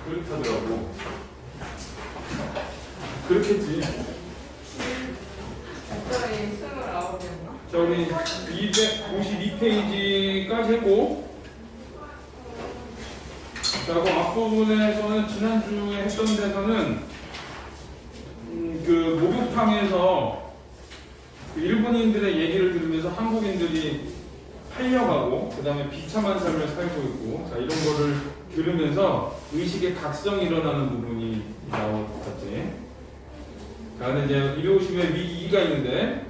그렇다더라고. 그렇겠지. 자, 우리 252페이지까지 했고, 자, 그 앞부분에서는 지난주에 했던 데서는 그 목욕탕에서 그 일본인들의 얘기를 들으면서 한국인들이 팔려가고 그 다음에 비참한 삶을 살고 있고, 자, 이런 거를 들으면서 의식의 각성이 일어나는 부분이 나왔었지. 자, 근데 이제 250에 위 2가 있는데,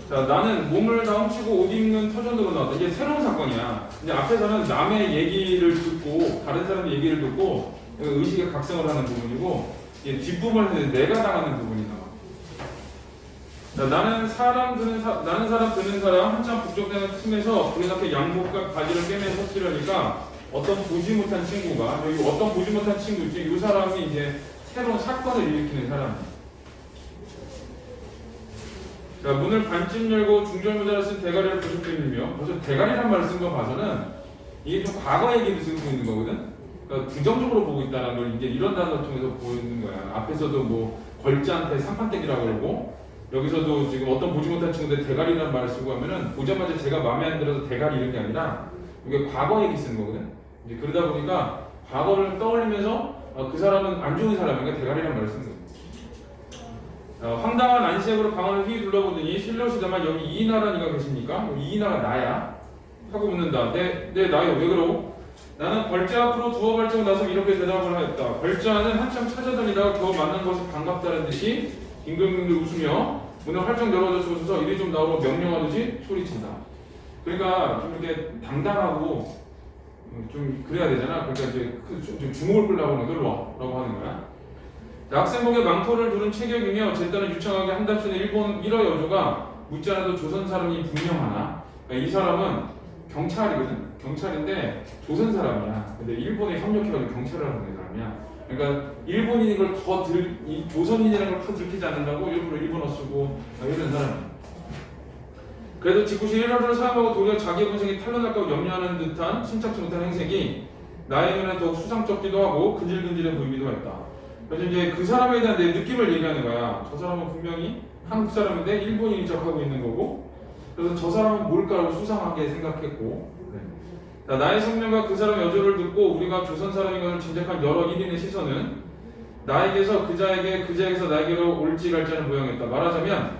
자, 나는 몸을 다 훔치고 옷 입는 터전으로 나왔다. 이게 새로운 사건이야. 근데 앞에서는 남의 얘기를 듣고, 다른 사람의 얘기를 듣고 의식의 각성을 하는 부분이고, 이게 뒷부분을 했는데 내가 당하는 부분이 나와. 자, 나는 사람 드는 사람 한참 북적대는 틈에서 불이 나게 양복과 바지를 꿰매 섰으려니까 어떤 보지 못한 친구가, 여기 어떤 보지 못한 친구 있지? 이 사람이 이제 새로운 사건을 일으키는 사람이야. 자, 문을 반쯤 열고 중절모자를 쓴 대가리를 부축해 밀며, 벌써 대가리란 말을 쓴 거 봐서는 이게 좀 과거 얘기를 쓰고 있는 거거든? 그러니까 부정적으로 보고 있다는 걸 이제 이런 단어를 통해서 보이는 거야. 앞에서도 뭐 걸자한테 삼판떼기라고 그러고, 여기서도 지금 어떤 보지 못한 친구들 대가리라는 말을 쓰고 하면은 보자마자 제가 마음에 안 들어서 대가리 이런 게 아니라 이게 과거 얘기 쓰는 거거든? 이제 그러다 보니까 과거를 떠올리면서 그 사람은 안 좋은 사람이니까 대가리라는 말을 쓰는 거야. 황당한 안색으로 방을 휘 둘러보더니 실례시다만 여기 이인하라니가 계십니까? 이인하가 나야? 하고 묻는다. 네 나요. 왜 그러고? 나는 벌자 앞으로 두어 발짝 나서 이렇게 대답을 하였다. 벌자는 한참 찾아다니다가 겨우 만난 것이 반갑다는 듯이 빙글빙글 웃으며 문을 활짝 열어줘서 이리 좀 나오라고 명령하듯이 소리친다. 그러니까 좀 이렇게 당당하고 좀 그래야 되잖아. 그러니까 이제 좀 주목을 끌려고 하는 걸 와라고 하는 거야. 학생복에 망토를 두른 체격이며 제단을 유창하게 한답 쓰는 일본 1어 여조가 묻지 않아도 조선 사람이 분명하나. 그러니까 이 사람은 경찰이거든. 경찰인데 조선 사람이야. 근데 일본에 협력해가지고 경찰을 하는 사람이야. 그러니까 일본인인 걸 더 조선인이라는 걸 더 들키지 않는다고 일부러 일본어 쓰고 이런 사람이야. 그래도 직구시 1어를 사용하고 도리어 자기 본성이 탄로날까 염려하는 듯한 심착지 못한 행색이 나의 눈에 더욱 수상쩍기도 하고 근질근질해 보이기도 했다. 그래서 이제 그 사람에 대한 내 느낌을 얘기하는 거야. 저 사람은 분명히 한국 사람인데 일본인인 척하고 있는 거고, 그래서 저 사람은 뭘까라고 수상하게 생각했고, 자, 나의 성명과 그 사람의 여조를 듣고 우리가 조선 사람인 것을 짐작한 여러 일인의 시선은 나에게서 그자에게서 나에게로 올지 갈지는 모양했다. 말하자면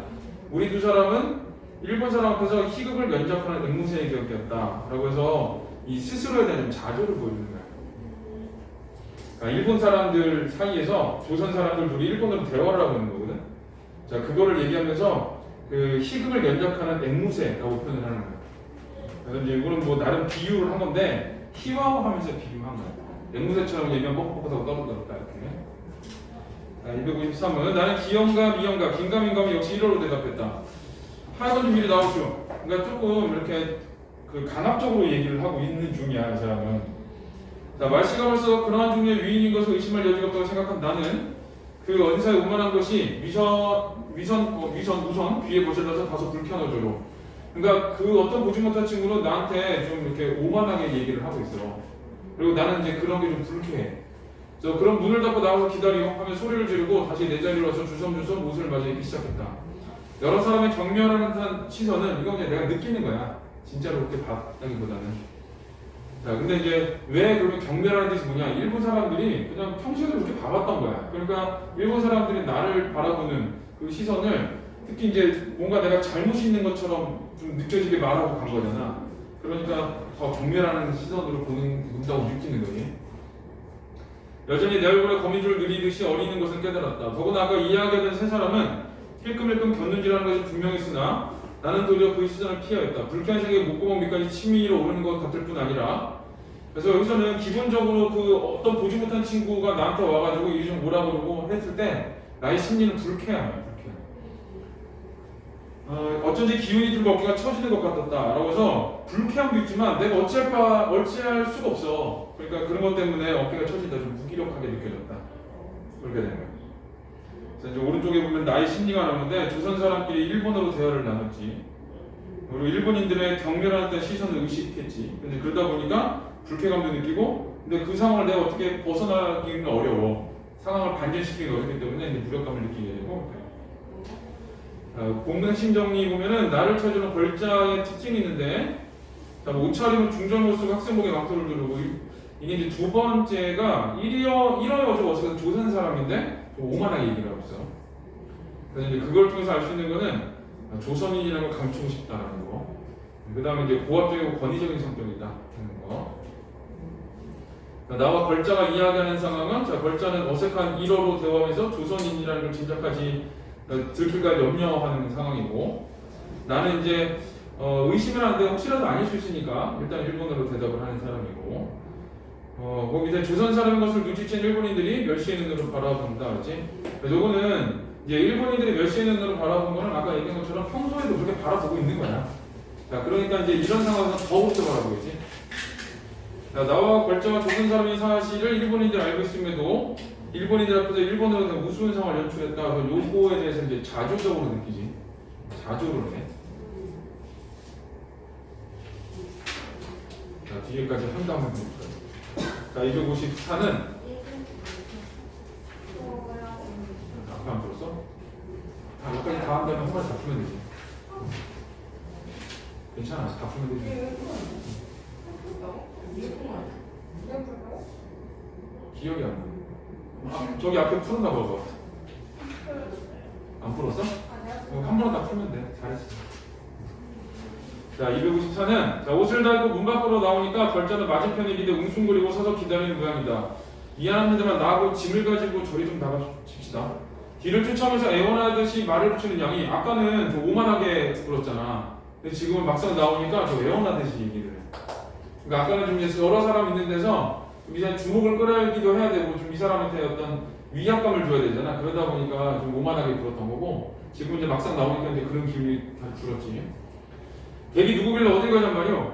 우리 두 사람은 일본 사람 앞에서 희극을 면접하는 앵무새의 격이었다 라고 해서 이 스스로에 대한 자조를 보여주는 거야. 그러니까 일본 사람들 사이에서 조선 사람들 둘이 일본어로 대화를 하고 있는 거거든. 자, 그거를 얘기하면서 그 희극을 면접하는 앵무새라고 표현을 하는 거야. 그래서 이제 이거는 뭐 나름 비유를 한 건데 희화화하면서 비유한 거야. 앵무새처럼 얘기하면 뻑뻑하고 떨어졌다 이렇게. 253은 나는 기영과 미영과 긴가민가는 역시 1어로 대답했다. 하여간 좀 미리 나오시오. 그러니까 조금 이렇게 그 강압적으로 얘기를 하고 있는 중이야, 이 사람은. 자, 말씨가 벌써 그러한 종류의 위인인 것을 의심할 여지가 없다고 생각한 나는 그 언사에 오만한 것이 우선 귀에 거슬러서 다소 불편하죠로. 그러니까 그 어떤 보지 못한 친구는 나한테 좀 이렇게 오만하게 얘기를 하고 있어. 그리고 나는 이제 그런 게 좀 불쾌해. 그래서 그럼 문을 닫고 나와서 기다려 하면 소리를 지르고 다시 내 자리로 와서 주섬주섬 옷을 맞아 입기 시작했다. 여러 사람의 경멸하는 듯한 시선은 이건 그냥 내가 느끼는 거야. 진짜로 그렇게 봤다기보다는. 자, 근데 이제 왜 그렇게 경멸하는 뜻이 뭐냐? 일본 사람들이 그냥 평소에도 그렇게 봐왔던 거야. 그러니까 일본 사람들이 나를 바라보는 그 시선을 특히 이제 뭔가 내가 잘못이 있는 것처럼 좀 느껴지게 말하고 간 거잖아. 그러니까 더 경멸하는 시선으로 본다고 느끼는 거지. 여전히 내 얼굴에 거미줄을 느리듯이 어리는 것을 깨달았다. 더구나 아까 이야기하던 세 사람은 힐끔힐끔 곁눈질하는 것이 분명했으나 나는 도리어 그 시선을 피하였다. 불쾌한 색의 목구멍 밑까지 치밀어 오르는 것 같을 뿐 아니라, 그래서 여기서는 기본적으로 그 어떤 보지 못한 친구가 나한테 와가지고 이리 좀 뭐라 그러고 했을 때 나의 심리는 불쾌함이야. 어쩐지 기운이 들고 어깨가 처지는 것 같았다 라고 해서 불쾌함도 있지만 내가 어찌할 수가 없어. 그러니까 그런 것 때문에 어깨가 처지다, 좀 무기력하게 느껴졌다. 그렇게 되는 거야. 그래서 이제 오른쪽에 보면 나의 심리가 나오는데 조선 사람끼리 일본어로 대화를 나눴지. 그리고 일본인들의 격렬한 어떤 시선을 의식했지. 근데 그러다 보니까 불쾌감도 느끼고, 근데 그 상황을 내가 어떻게 벗어나기는 어려워. 상황을 반전시키기 어렵기 때문에 이제 무력감을 느끼게 되고. 본문 핵심 정리 보면은 나를 찾으는 벌자의 특징이 있는데, 자, 뭐 옷차림은 중전모습 학생복에 망토를 두르고, 이게 이제 두 번째가 일어여주 어색한 조선 사람인데 좀 오만하게 얘기를 하고 있어. 그래서 이제 그걸 통해서 알 수 있는 거는 조선인이라는 걸 감추고 싶다라는 거. 그 다음에 이제 고압적이고 권위적인 성격이다 하는 거. 나와 걸자가 이야기하는 상황은, 자, 걸자는 어색한 일어로 대화하면서 조선인이라는 걸 짐작하지 들킬까 염려하는 상황이고, 나는 이제 의심은 하는데 혹시라도 아닐 수 있으니까 일단 일본어로 대답을 하는 사람이고, 거기 이제 조선 사람인 것을 눈치챈 일본인들이 멸시의 눈으로 바라본다, 그렇지? 요거는 이제 일본인들이 멸시의 눈으로 바라본 거는 아까 얘기한 것처럼 평소에도 그렇게 바라보고 있는 거야. 자, 그러니까 이제 이런 상황에서 더욱더 바라보겠지. 자, 나와 걸자가 조선 사람인 사실을 일본인들이 알고 있음에도 일본인들 앞에서 일본어로 우스운 상황을 연출했다. 그래서 요거에 대해서 이제 자조적으로 느끼지. 자조를 해. 자, 뒤에까지 한 다음에 볼까요? 자, 254는 앞에 안 풀었어? 여기까지 다 한 다음에 한 번에 다 풀면 되지. 괜찮아, 다 풀면 되지. 기억이 안 나. 저기 앞에 푸른가 봐봐. 안 풀었어? 한 번에 다 풀면 돼. 잘했어. 자, 254는 자, 옷을 달고 문 밖으로 나오니까 걸자는 맞은편에 기대 웅숭거리고 서서 기다리는 모양이다. 미안합니다만 나하고 짐을 가지고 저리 좀 나가십시다. 뒤를 쫓아오면서 애원하듯이 말을 붙이는 양이 아까는 좀 오만하게 굴었잖아. 근데 지금은 막상 나오니까 좀 애원하듯이 얘기를 해. 그러니까 아까는 좀 이제 여러 사람 있는 데서 좀 주목을 끌어올기도 해야 되고 좀 이 사람한테 어떤 위압감을 줘야 되잖아. 그러다 보니까 좀 오만하게 굴었던 거고, 지금 이제 막상 나오니까 이제 그런 기분이 다 줄었지. 걔기 누구길래 어딜 가냔 말이오.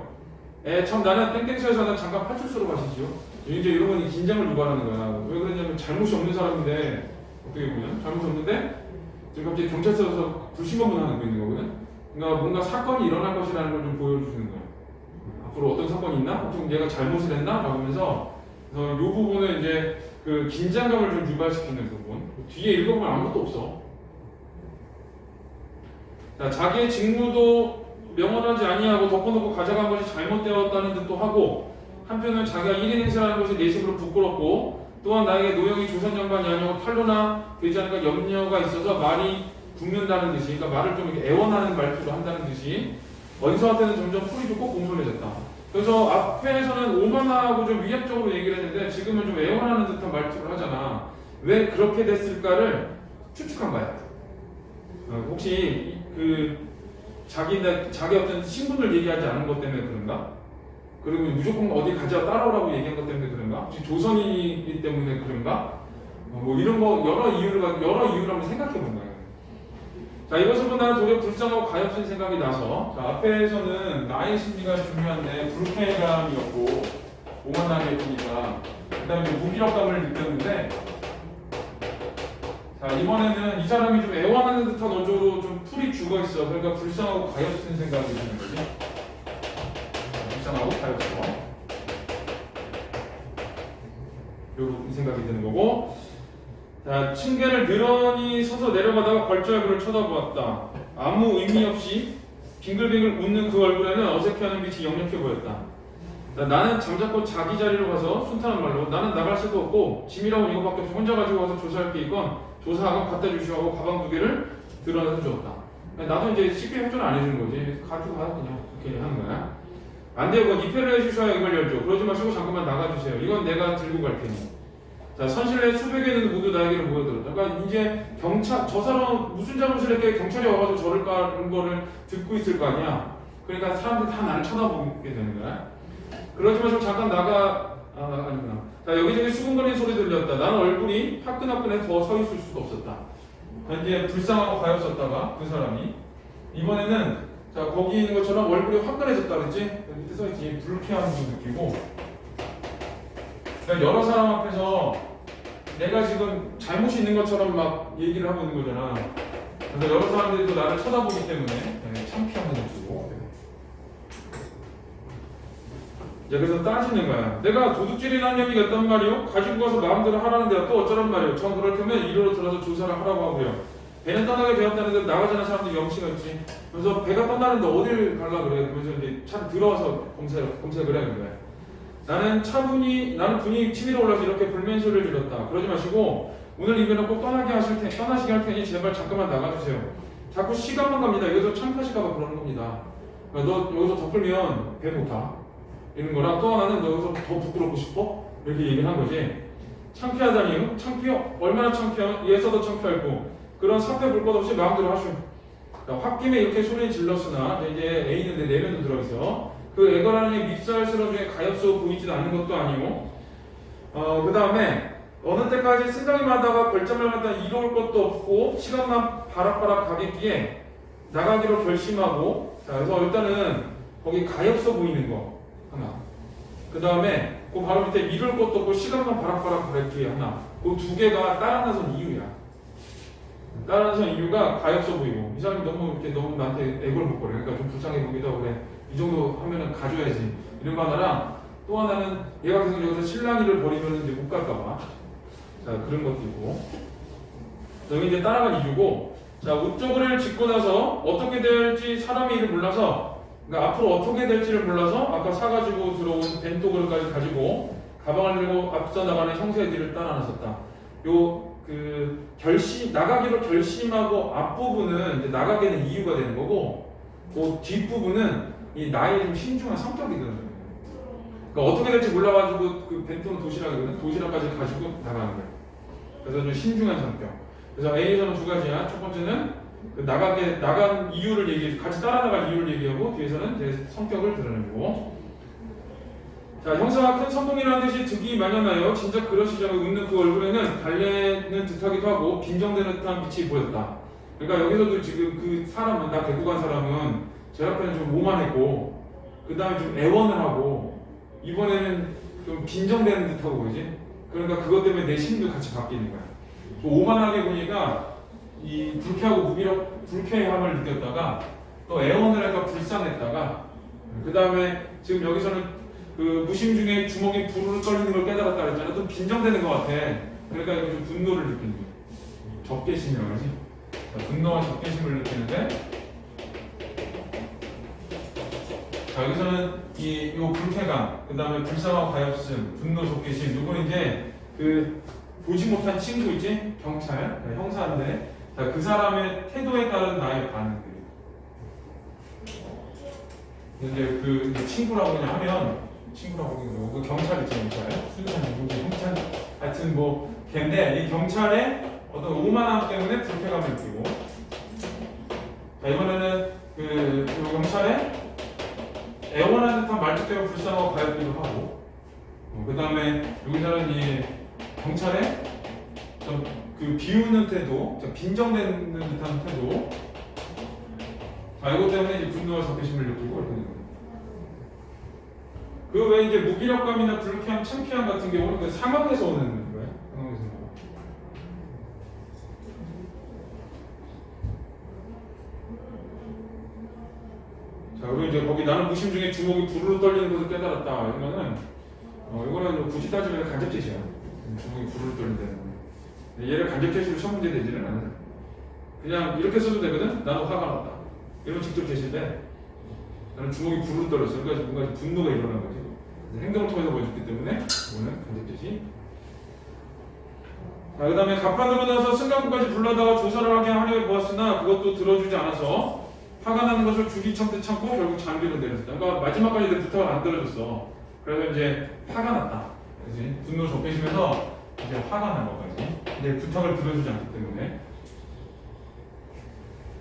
참 나는 땡땡소에서는 잠깐 파출소로 가시지요. 이제 이런 건 긴장을 유발하는 거야. 왜 그러냐면 잘못이 없는 사람인데, 어떻게 보면 잘못이 없는데 지금 갑자기 경찰서에서 불신검문하는 거 있는 거거든. 그러니까 뭔가 사건이 일어날 것이라는 걸 좀 보여주는 거야. 앞으로 어떤 사건이 있나? 혹시 얘가 잘못을 했나? 라면서 이 부분은 이제 그 긴장감을 좀 유발시키는 부분. 뒤에 읽어보면 아무것도 없어. 자, 자기의 직무도 명언하지 아니하고 덮어놓고 가져간 것이 잘못되었다는 듯도 하고, 한편은 자기가 1인 행세라는 것이 내식으로 부끄럽고, 또한 나에게 노영이 조선 양반이 아니고 탈로나 되지 않을까 염려가 있어서 말이 굽는다는 듯이, 그러니까 말을 좀 이렇게 애원하는 말투로 한다는 듯이 원수한테는 점점 풀이 좋고 공손해졌다. 그래서 앞에서는 오만하고 좀 위압적으로 얘기를 했는데 지금은 좀 애원하는 듯한 말투를 하잖아. 왜 그렇게 됐을까를 추측한 거야. 혹시 그 자기 어떤 신분을 얘기하지 않은 것 때문에 그런가? 그리고 무조건 어디 가자 따라오라고 얘기한 것 때문에 그런가? 혹시 조선이기 때문에 그런가? 뭐 이런 거 여러 이유를 한번 생각해 본 거예요. 자, 이것을 보면 도리어 불쌍하고 가엾은 생각이 나서, 자, 앞에서는 나의 심리가 중요한데 불쾌감이었고 오만하게 했으니까 그 다음에 무기력감을 느꼈는데, 자, 이번에는 이 사람이 좀 애원하는 듯한 어조로 좀 풀이 죽어있어. 그러니까 불쌍하고 가엾은 생각이 드는 거지. 불쌍하고 가엾어. 이런 생각이 드는 거고, 자, 층계를 늘어니 서서 내려가다가 걸자 얼굴을 쳐다보았다. 아무 의미 없이 빙글빙글 웃는 그 얼굴에는 어색해하는 빛이 역력해 보였다. 자, 나는 잠자코 자기 자리로 가서 순탄한 말로 나는 나갈 수도 없고 짐이라고 이거밖에 없어. 혼자 가지고 와서 조사할 게 있건 조사하고 갖다 주시오 하고 가방 2개를 드러내서 주었다. 나도 이제 쉽게 협조는 안 해주는 거지. 가지고 가요 그냥. 이렇게 하는 거야. 안 돼요. 입회를 해주셔야 이걸 열죠. 그러지 마시고 잠깐만 나가주세요. 이건 내가 들고 갈 테니. 자, 선실내 수백의 눈 모두 나에게로 모여들었다. 그러니까 이제 저 사람 무슨 잘못을 했길래 경찰이 와가지고 저를 까는 거를 듣고 있을 거 아니야. 그러니까 사람들이 다 나를 쳐다보게 되는 거야. 그러지 마시고 잠깐 아니구나. 자, 여기저기 수근거리는 소리 들렸다. 나는 얼굴이 화끈화끈해 더 서 있을 수도 없었다. 이제 불쌍하고 가엾었다가 그 사람이 이번에는 자, 거기 있는 것처럼 얼굴이 화끈해졌다 그랬지? 밑에 써있지. 불쾌함도 느끼고, 그러니까 여러 사람 앞에서 내가 지금 잘못이 있는 것처럼 막 얘기를 하고 있는 거잖아. 그래서 여러 사람들이 또 나를 쳐다보기 때문에 창피함도 느끼고, 그래서 따지는 거야. 내가 도둑질이라는 혐의가 있단 말이요. 가지고 가서 마음대로 하라는 데가 또 어쩌란 말이요. 전 그럴 테면 이리로 들어서 조사를 하라고 하고요. 배는 떠나게 되었다는데 나가자는 사람들이 염치가 있지. 그래서 배가 떠나는데 어딜 가려고 그래. 그래서 이제 차 들어와서 검색을 해. 그래. 나는 분이 치밀어 올라서 이렇게 불면 소리를 질렀다. 그러지 마시고 오늘 이번에 꼭 떠나시게 할 테니 제발 잠깐만 나가주세요. 자꾸 시간만 갑니다. 여기서 창피하실까봐 그러는 겁니다. 그러니까 너 여기서 더 끌면 배 못 타. 이런 거랑 또 하나는 너 여기서 더 부끄럽고 싶어? 이렇게 얘기를 한 거지. 창피하다니, 얼마나 창피한, 얘서도 창피하고 그런 사표 볼 것 없이 마음대로 하시오. 그러니까 홧김에 이렇게 소리 질렀으나 이제 A는 내 내면도 들어있어. 그 애걸하는 게 밉살스러운 중에 가엾어 보이지도 않는 것도 아니고 그 다음에 어느 때까지 생각이만 하다가 별점을 갖다 이뤄올 것도 없고 시간만 바락바락 가겠기에 나가기로 결심하고 자 그래서 일단은 거기 가엾어 보이는 거 하나 그 다음에 그 바로 밑에 이룰 것도 없고 시간만 바락바락 가겠기에 하나 그 두 개가 따라 나선 이유야. 따라 나선 이유가 가엾어 보이고 이 사람이 너무 나한테 애걸 못 거려. 그러니까 좀 불쌍해 보기도 하고 그래. 이 정도 하면은 가져야지. 이런 거 하나랑 또 하나는 얘가 계속 여기서 실랑이를 벌이면 이제 못 갈까봐. 자, 그런 것도 있고. 여기 이제 따라간 이유고. 자, 우쪽을 짚고 나서 어떻게 될지 사람의 일을 몰라서, 그러니까 앞으로 어떻게 될지를 몰라서 아까 사가지고 들어온 벤토 그릇까지 가지고 가방을 들고 앞서 나가는 형제들을 따라 나섰다. 나가기로 결심하고 앞부분은 이제 나가게 된 이유가 되는 거고, 그 뒷부분은 이 나의 좀 신중한 성격이거든. 그러니까 어떻게 될지 몰라가지고 그 벤토는 도시락이거든. 도시락까지 가지고 나가는 거야. 그래서 좀 신중한 성격. 그래서 A에서는 두 가지야. 첫 번째는 그 나간 이유를 같이 따라 나간 이유를 얘기하고 뒤에서는 제 성격을 드러내고. 자, 형사가 큰 성공이라는 듯이 득이 만연하여 진짜 그러시자고 웃는 그 얼굴에는 달래는 듯하기도 하고 빈정되는 듯한 빛이 보였다. 그러니까 여기서도 지금 그 사람은 나 데리고 간 사람은 제 앞에는 좀 오만했고 그 다음에 좀 애원을 하고 이번에는 좀 빈정되는 듯하고 그러지. 그러니까 그것 때문에 내 심도 같이 바뀌는 거야. 오만하게 보니까 이 불쾌함을 느꼈다가 또 애원을 해서 불쌍했다가 그 다음에 지금 여기서는 그 무심 중에 주먹이 부르르 떨리는 걸 깨달았다 그랬잖아. 또 빈정되는 것 같아. 그러니까 이거 좀 분노를 느끼는 거야. 적개심이라고 하지. 분노와 적개심을 느끼는데 자, 여기서는 요 불쾌감, 그 다음에 불쌍하고 가엾음, 분노, 적개심, 요건 이제 그 보지 못한 친구 있지? 경찰, 형사인데 자, 그 사람의 태도에 따른 나의 반응들. 이제 그 친구라고 그냥 하면 친구라고 그 경찰 있죠, 경찰. 수사관, 경찰. 하여튼 뭐 걔인데 이 경찰의 어떤 오만함 때문에 불쾌감을 느끼고. 자, 이번에는 그 경찰의 애원하는 듯한 말투 때문에 불쌍하고 가엾기도 하고. 그 다음에 여기서는 이 경찰의 좀 그 비우는 태도, 빈정되는 듯한 태도. 자, 이것 때문에 이제 분노와 적개심을 느끼고 이렇게 되는 거예요. 그 외에 이제 무기력감이나 불쾌함, 창피함 같은 경우는 그 상황에서 오는 거예요. 상황에서. 자, 그리고 이제 거기 나는 무심 중에 주먹이 부르르 떨리는 것을 깨달았다. 이거는 이거는 굳이 따지면 간접죄시야. 주먹이 부르르 떨린다는 거. 얘를 간접죄시로 시험 문제 되지는 않아요. 그냥 이렇게 써도 되거든. 나도 화가 났다. 이런 직접 제시인데 나는 주먹이 부르르 떨렸어. 그러니까 뭔가 분노가 일어난 거지. 행동을 통해서 보여줬기 때문에 이거는 간접죄시. 자, 그 다음에 갑판으로 나서 승강구까지 불러다가 조사를 하게 하려고 보았으나 그것도 들어주지 않아서 화가 나는 것을 주기첨때 참고 결국 장비로 내렸다. 그러니까 마지막까지 내 부탁을 안 들어줬어. 그래서 이제 화가 났다. 그렇지? 분노 적개심에서 이제 화가 난 것까지. 근데 부탁을 들어주지 않기 때문에.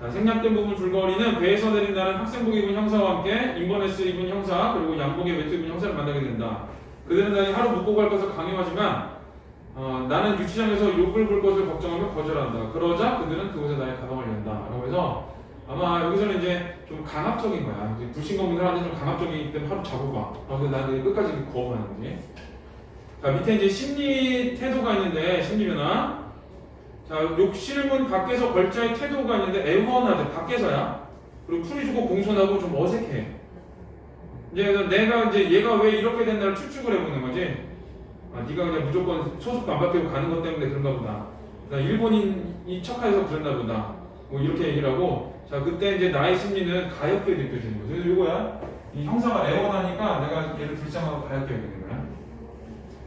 자, 생략된 부분 줄거리는 배에서 내린다는 학생복 입은 형사와 함께 인버네스 입은 형사 그리고 양복에 외투 입은 형사를 만나게 된다. 그들은 나에게 하루 묵고 갈 것을 강요하지만 나는 유치장에서 욕을 볼 것을 걱정하며 거절한다. 그러자 그들은 그곳에 나의 가방을 연다. 그래서 아마 여기서는 이제 좀 강압적인 거야. 불신검문을 하는데 좀 강압적이기 때문에 하루 자고 가. 그래서 나는 끝까지 거부하는 거지. 자, 밑에 이제 심리 태도가 있는데 심리 변화. 자, 욕실문 밖에서 걸자의 태도가 있는데 애원하대. 밖에서야. 그리고 풀이 주고 공손하고 좀 어색해. 이제 내가 이제 얘가 왜 이렇게 됐나를 추측을 해보는 거지. 아, 네가 그냥 무조건 소속도 안 바뀌고 가는 것 때문에 그런가 보다. 나 일본인이 척해서 그랬나 보다. 뭐 이렇게 얘기를 하고, 자 그때 이제 나의 심리는 가엾게 느껴지는 거죠. 그래서 이거야. 이 형사가 애원하니까 내가 얘를 불쌍하고 가엾게 여기는 거야.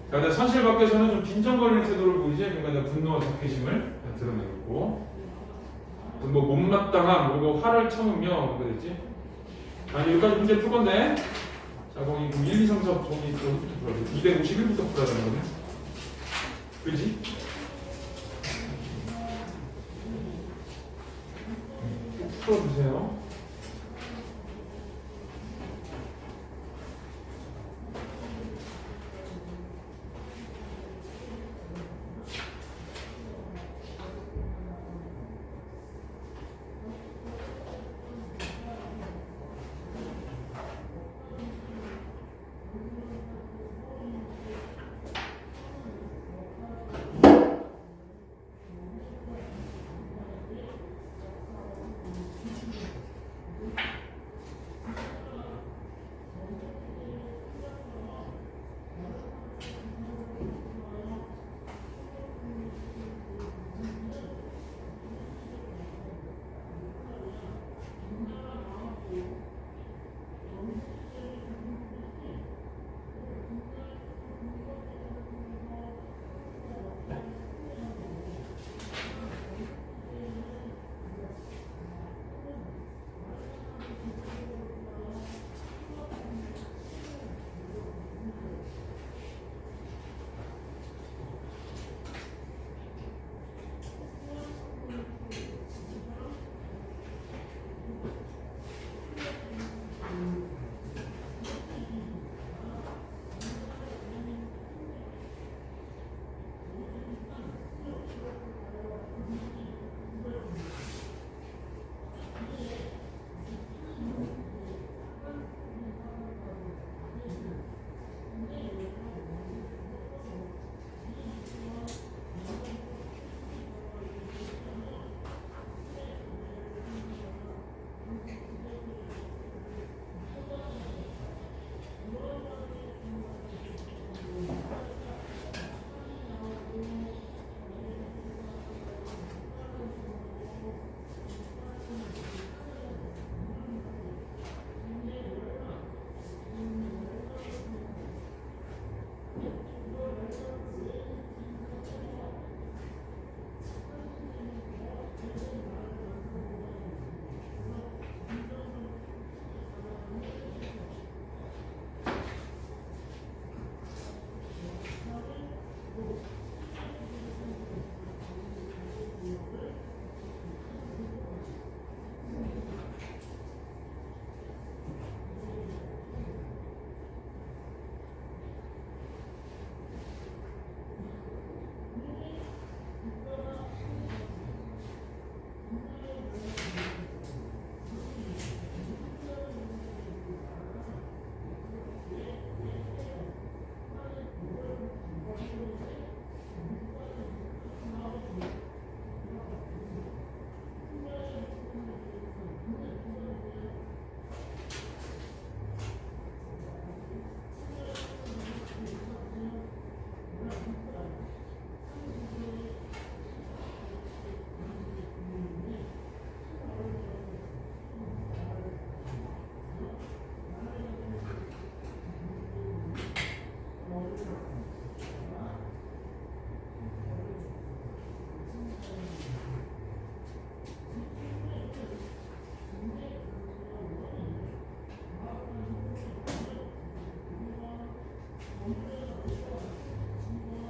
그러니까 선실 밖에서는 좀 빈정거리는 태도를 보이지. 그러니까 내가 분노와 적개심을 드러내고, 뭐 못마땅함 그리고 화를 참으며 그랬지. 아니 여기까지 문제 풀 건데. 자 거기 1, 2, 3, 4 거기 어디부터 풀어야 돼? 251부터 풀어야 되는 거네. 그지? 풀어주세요.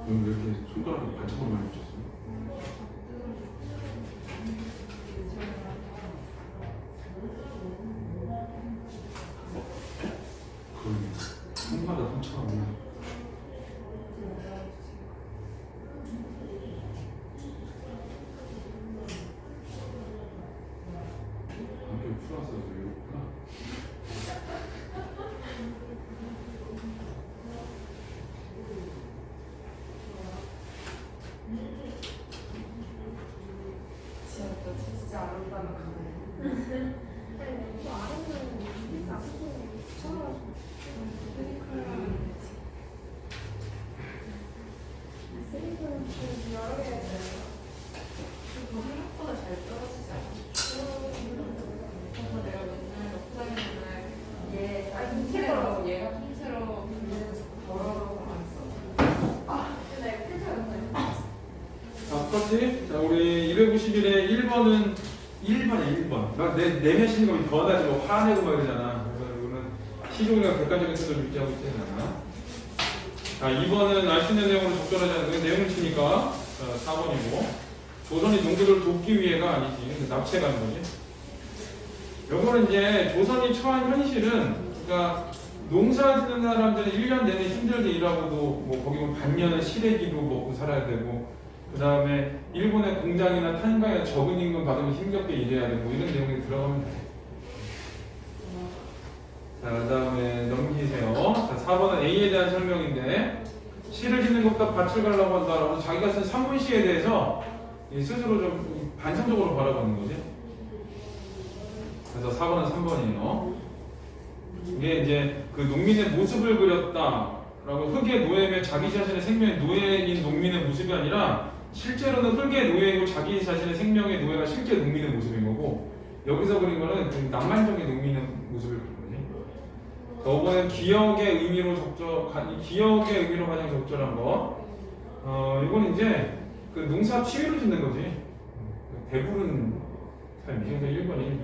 왜 이렇게 손가락에 반짝만 해줬어? 그 손마다 상처가 없나? 안경 풀어서 이렇구나. 진짜 안 온다는 거네. 아니, 또 아래는 진짜 처음 그렇지? 자, 우리 251의 1번은 1번이야, 1번. 막 내면 신경이 더 나지, 뭐 화내고 막 이러잖아. 그래서 이거는 시종이가 객관적인 태도를 유지하고 있지 않아. 자, 2번은 알 수 있는 내용으로 적절하지 않은 거 내용을 치니까 4번이고. 조선이 농부들을 돕기 위해가 아니지. 납치해 가는 거지. 요거는 이제 조선이 처한 현실은, 그러니까 농사 짓는 사람들은 1년 내내 힘들게 일하고도 뭐 거기 보면 반년은 시래기로 먹고 살아야 되고, 그 다음에 일본의 공장이나 탄광에 적은 임금 받으면 힘겹게 일해야 되고, 이런 내용이 들어가면 돼. 자, 그 다음에 넘기세요. 자, 4번은 A에 대한 설명인데, 시를 짓는 것보다 밭을 가려고 한다라고 자기가 쓴 산문시에 대해서 스스로 좀 반성적으로 바라보는 거지. 그래서 4번은 3번이에요. 이게 이제 그 농민의 모습을 그렸다라고, 흙의 노예면 자기 자신의 생명의 노예인 농민의 모습이 아니라 실제로는 흙의 노예이고 자기 자신의 생명의 노예가 실제 농민의 모습인 거고, 여기서 그린 거는 좀 낭만적인 농민의 모습을 그린 거지. 5번은 기억의 의미로 기억의 의미로 가장 적절한 거. 이건 이제 그 농사 취미로 짓는 거지. 배부른 삶이. 그래서 1번이.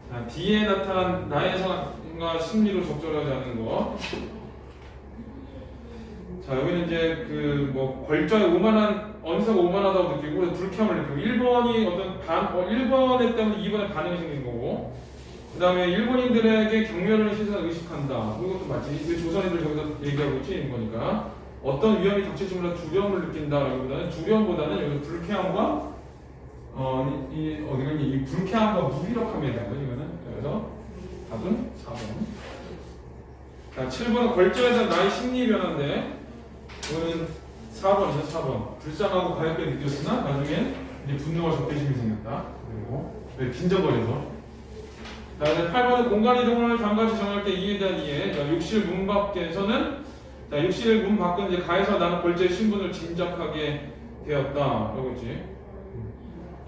자, 뒤에 나타난 나의 상황과 심리로 적절하지 않은 거. 자, 여기는 이제 그 뭐 걸자에 언사가 오만하다고 느끼고 그래서 불쾌함을 느끼고, 1번이 어떤 1번에 때문에 2번에 반응이 생긴 거고, 그 다음에 일본인들에게 경멸하는 시선을 의식한다. 그것도 맞지. 조선인들 저기서 얘기하고 있지, 이런 거니까. 어떤 위험이 닥칠지 몰라 두려움을 느낀다라기보다는, 두려움보다는 여기 불쾌함과 이 불쾌함과 무기력함에 대한 거죠, 이거는. 그래서 답은 4번. 자, 7번은 걸자에 대한 나의 심리 변화인데, 이거는 4번이죠, 4번. 불쌍하고 가엽게 느꼈으나 나중엔 이제 분노와 적대심이 생겼다. 그리고 빈정거려서. 자, 이제 8번은 공간 이동을 단가지 정할 때 이에 대한 이해. 자, 욕실 문 밖에서는, 자, 욕실 문 밖은 이제 가에서 나는 걸자의 신분을 짐작하게 되었다. 라고 했지.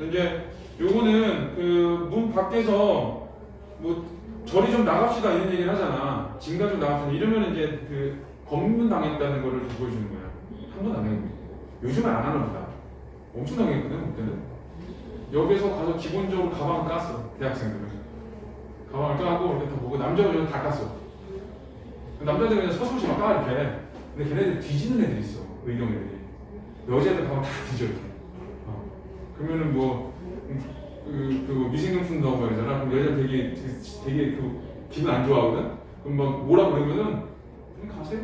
이제 요거는 그 문 밖에서 뭐 저리 좀 나갑시다 이런 얘기를 하잖아. 짐가 좀 나갑시다. 이러면 이제 그 검문 당했다는 거를 보여주는 거야. 한 번 안 해요. 요즘은 안 하나 보다. 엄청 당했거든 그때는. 여기서 가서 기본적으로 가방을 깠어. 대학생들은. 가방을 까고 이렇게 다 보고, 남자들은 다 깠어. 남자들은 그냥 서슴없이 막 까 이렇게. 근데 걔네들 뒤지는 애들이 있어. 의경 애들이. 여자애들 가방 다 뒤져 이렇게. 그러면은 뭐 미생용품 넣은 거 이러잖아. 그럼 여자 되게 그 기분 안 좋아하거든. 그럼 막 뭐라 그러면은 그냥 가세요.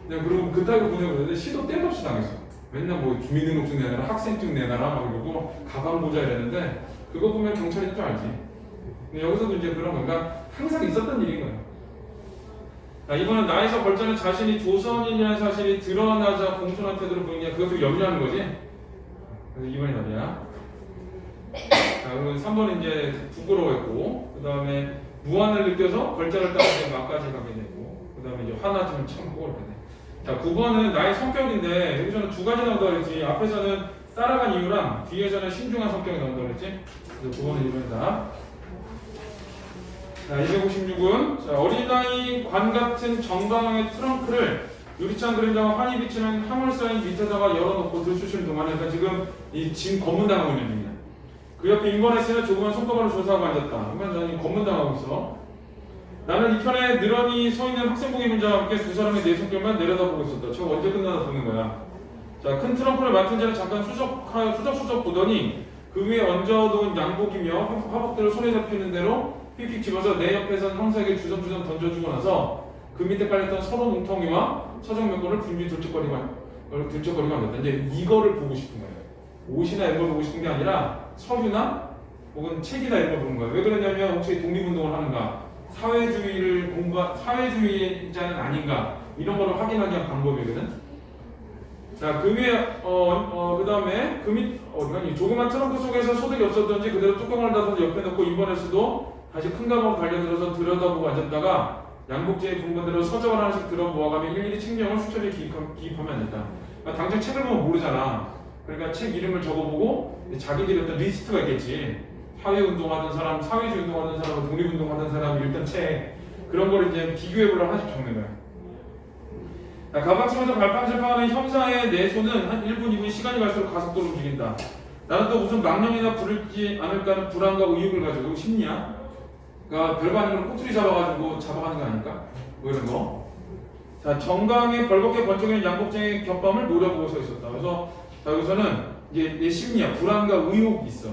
그냥 그러고 그따위로 보내버렸는데 시도 땜없이 당했어. 맨날 뭐 주민등록증 내놔라, 학생증 내놔라 막 이러고 가방 보자 이랬는데, 그거 보면 경찰인 줄 알지. 근데 여기서도 이제 그런 건가 항상 있었던 일인 거야. 자, 이번은 나에서 걸자는 자신이 조선인이라는 사실이 드러나자 공손한 태도를 보이냐, 그것도 염려하는 거지. 그래서 2번이 답이야. 자, 그러면 3번은 이제 부끄러워했고, 그 다음에 무안을 느껴서 걸자를 따라서 막까지 가게 되고, 그 다음에 이제 화나지면 참고 이렇게 돼. 자, 9번은 나의 성격인데, 여기서는 두 가지 나온다고 그랬지. 앞에서는 따라간 이유랑 뒤에서는 신중한 성격이 나온다고 그랬지. 그래서 9번은 1번이다. 자, 256은 자, 어린아이 관 같은 정방의 트렁크를 유리창 그림자와 환히 비치는 화물사인 밑에다가 열어놓고 들쑤시는 동안에, 그러니까 지금 이 짐 검문당하고 있는 중이야. 그 옆에 인권했으면 조그만 손가락으로 조사하고 앉았다. 그러면 나는 검문당하고 있어. 나는 이 편에 늘어니 서 있는 학생복의 문자와 함께 두 사람의 내 손길만 내려다보고 있었다. 저거 언제 끝나나 보는 거야. 자, 큰 트렁크를 맡은 자는 잠깐 수적수적 보더니 그 위에 얹어놓은 양복이며 화복들을 손에 잡히는 대로 휙휙 집어서 내 옆에 선 형사에게 주섬주섬 던져주고 나서 그 밑에 깔렸던 서로 뭉텅이와 서적 몇 권을 분주히 들쩍거리고 앉았다. 이제 이거를 보고 싶은 거예요. 옷이나 이런 걸 보고 싶은 게 아니라 서류나 혹은 책이나 이런 걸 보는 거예요. 왜 그러냐면 혹시 독립운동을 하는가, 사회주의자는 아닌가, 이런 거를 확인하기 위한 방법이거든. 자, 그 위에 그 다음에 그 밑 조그만 트렁크 속에서 소득이 없었던지 그대로 뚜껑을 닫아서 옆에 놓고 인번에서도 다시 큰 가방으로 달려들어서 들여다보고 앉았다가 양복제의 분본대로 서적을 하나씩 들어보아가며 일일이 책명을 수첩에 기입하면 앉았다. 그러니까 당장 책을 보면 모르잖아. 그러니까 책 이름을 적어보고 자기들이 어떤 리스트가 있겠지. 사회운동하던 사람, 사회주의 운동하던 사람, 독립운동하던 사람, 일단 책, 그런 걸 이제 비교해보려고 하나씩 적는 거야. 자, 가방치면서 발판질판하는 형사의 내 손은 한 1분, 2분 시간이 갈수록 가속도로 움직인다. 나는 또 무슨 망령이나 부르지 않을까 하는 불안과 의욕을 가지고 심리야? 그러니까 별거 아닌 걸 꼬투리 잡아가지고 잡아가는 거 아닐까? 뭐 이런 거. 자, 정강에 벌겋게 번쩍이는 양복쟁이 겹밤을 노려보고 서 있었다. 그래서 자, 여기서는 이제 내 심리야. 불안과 의욕이 있어.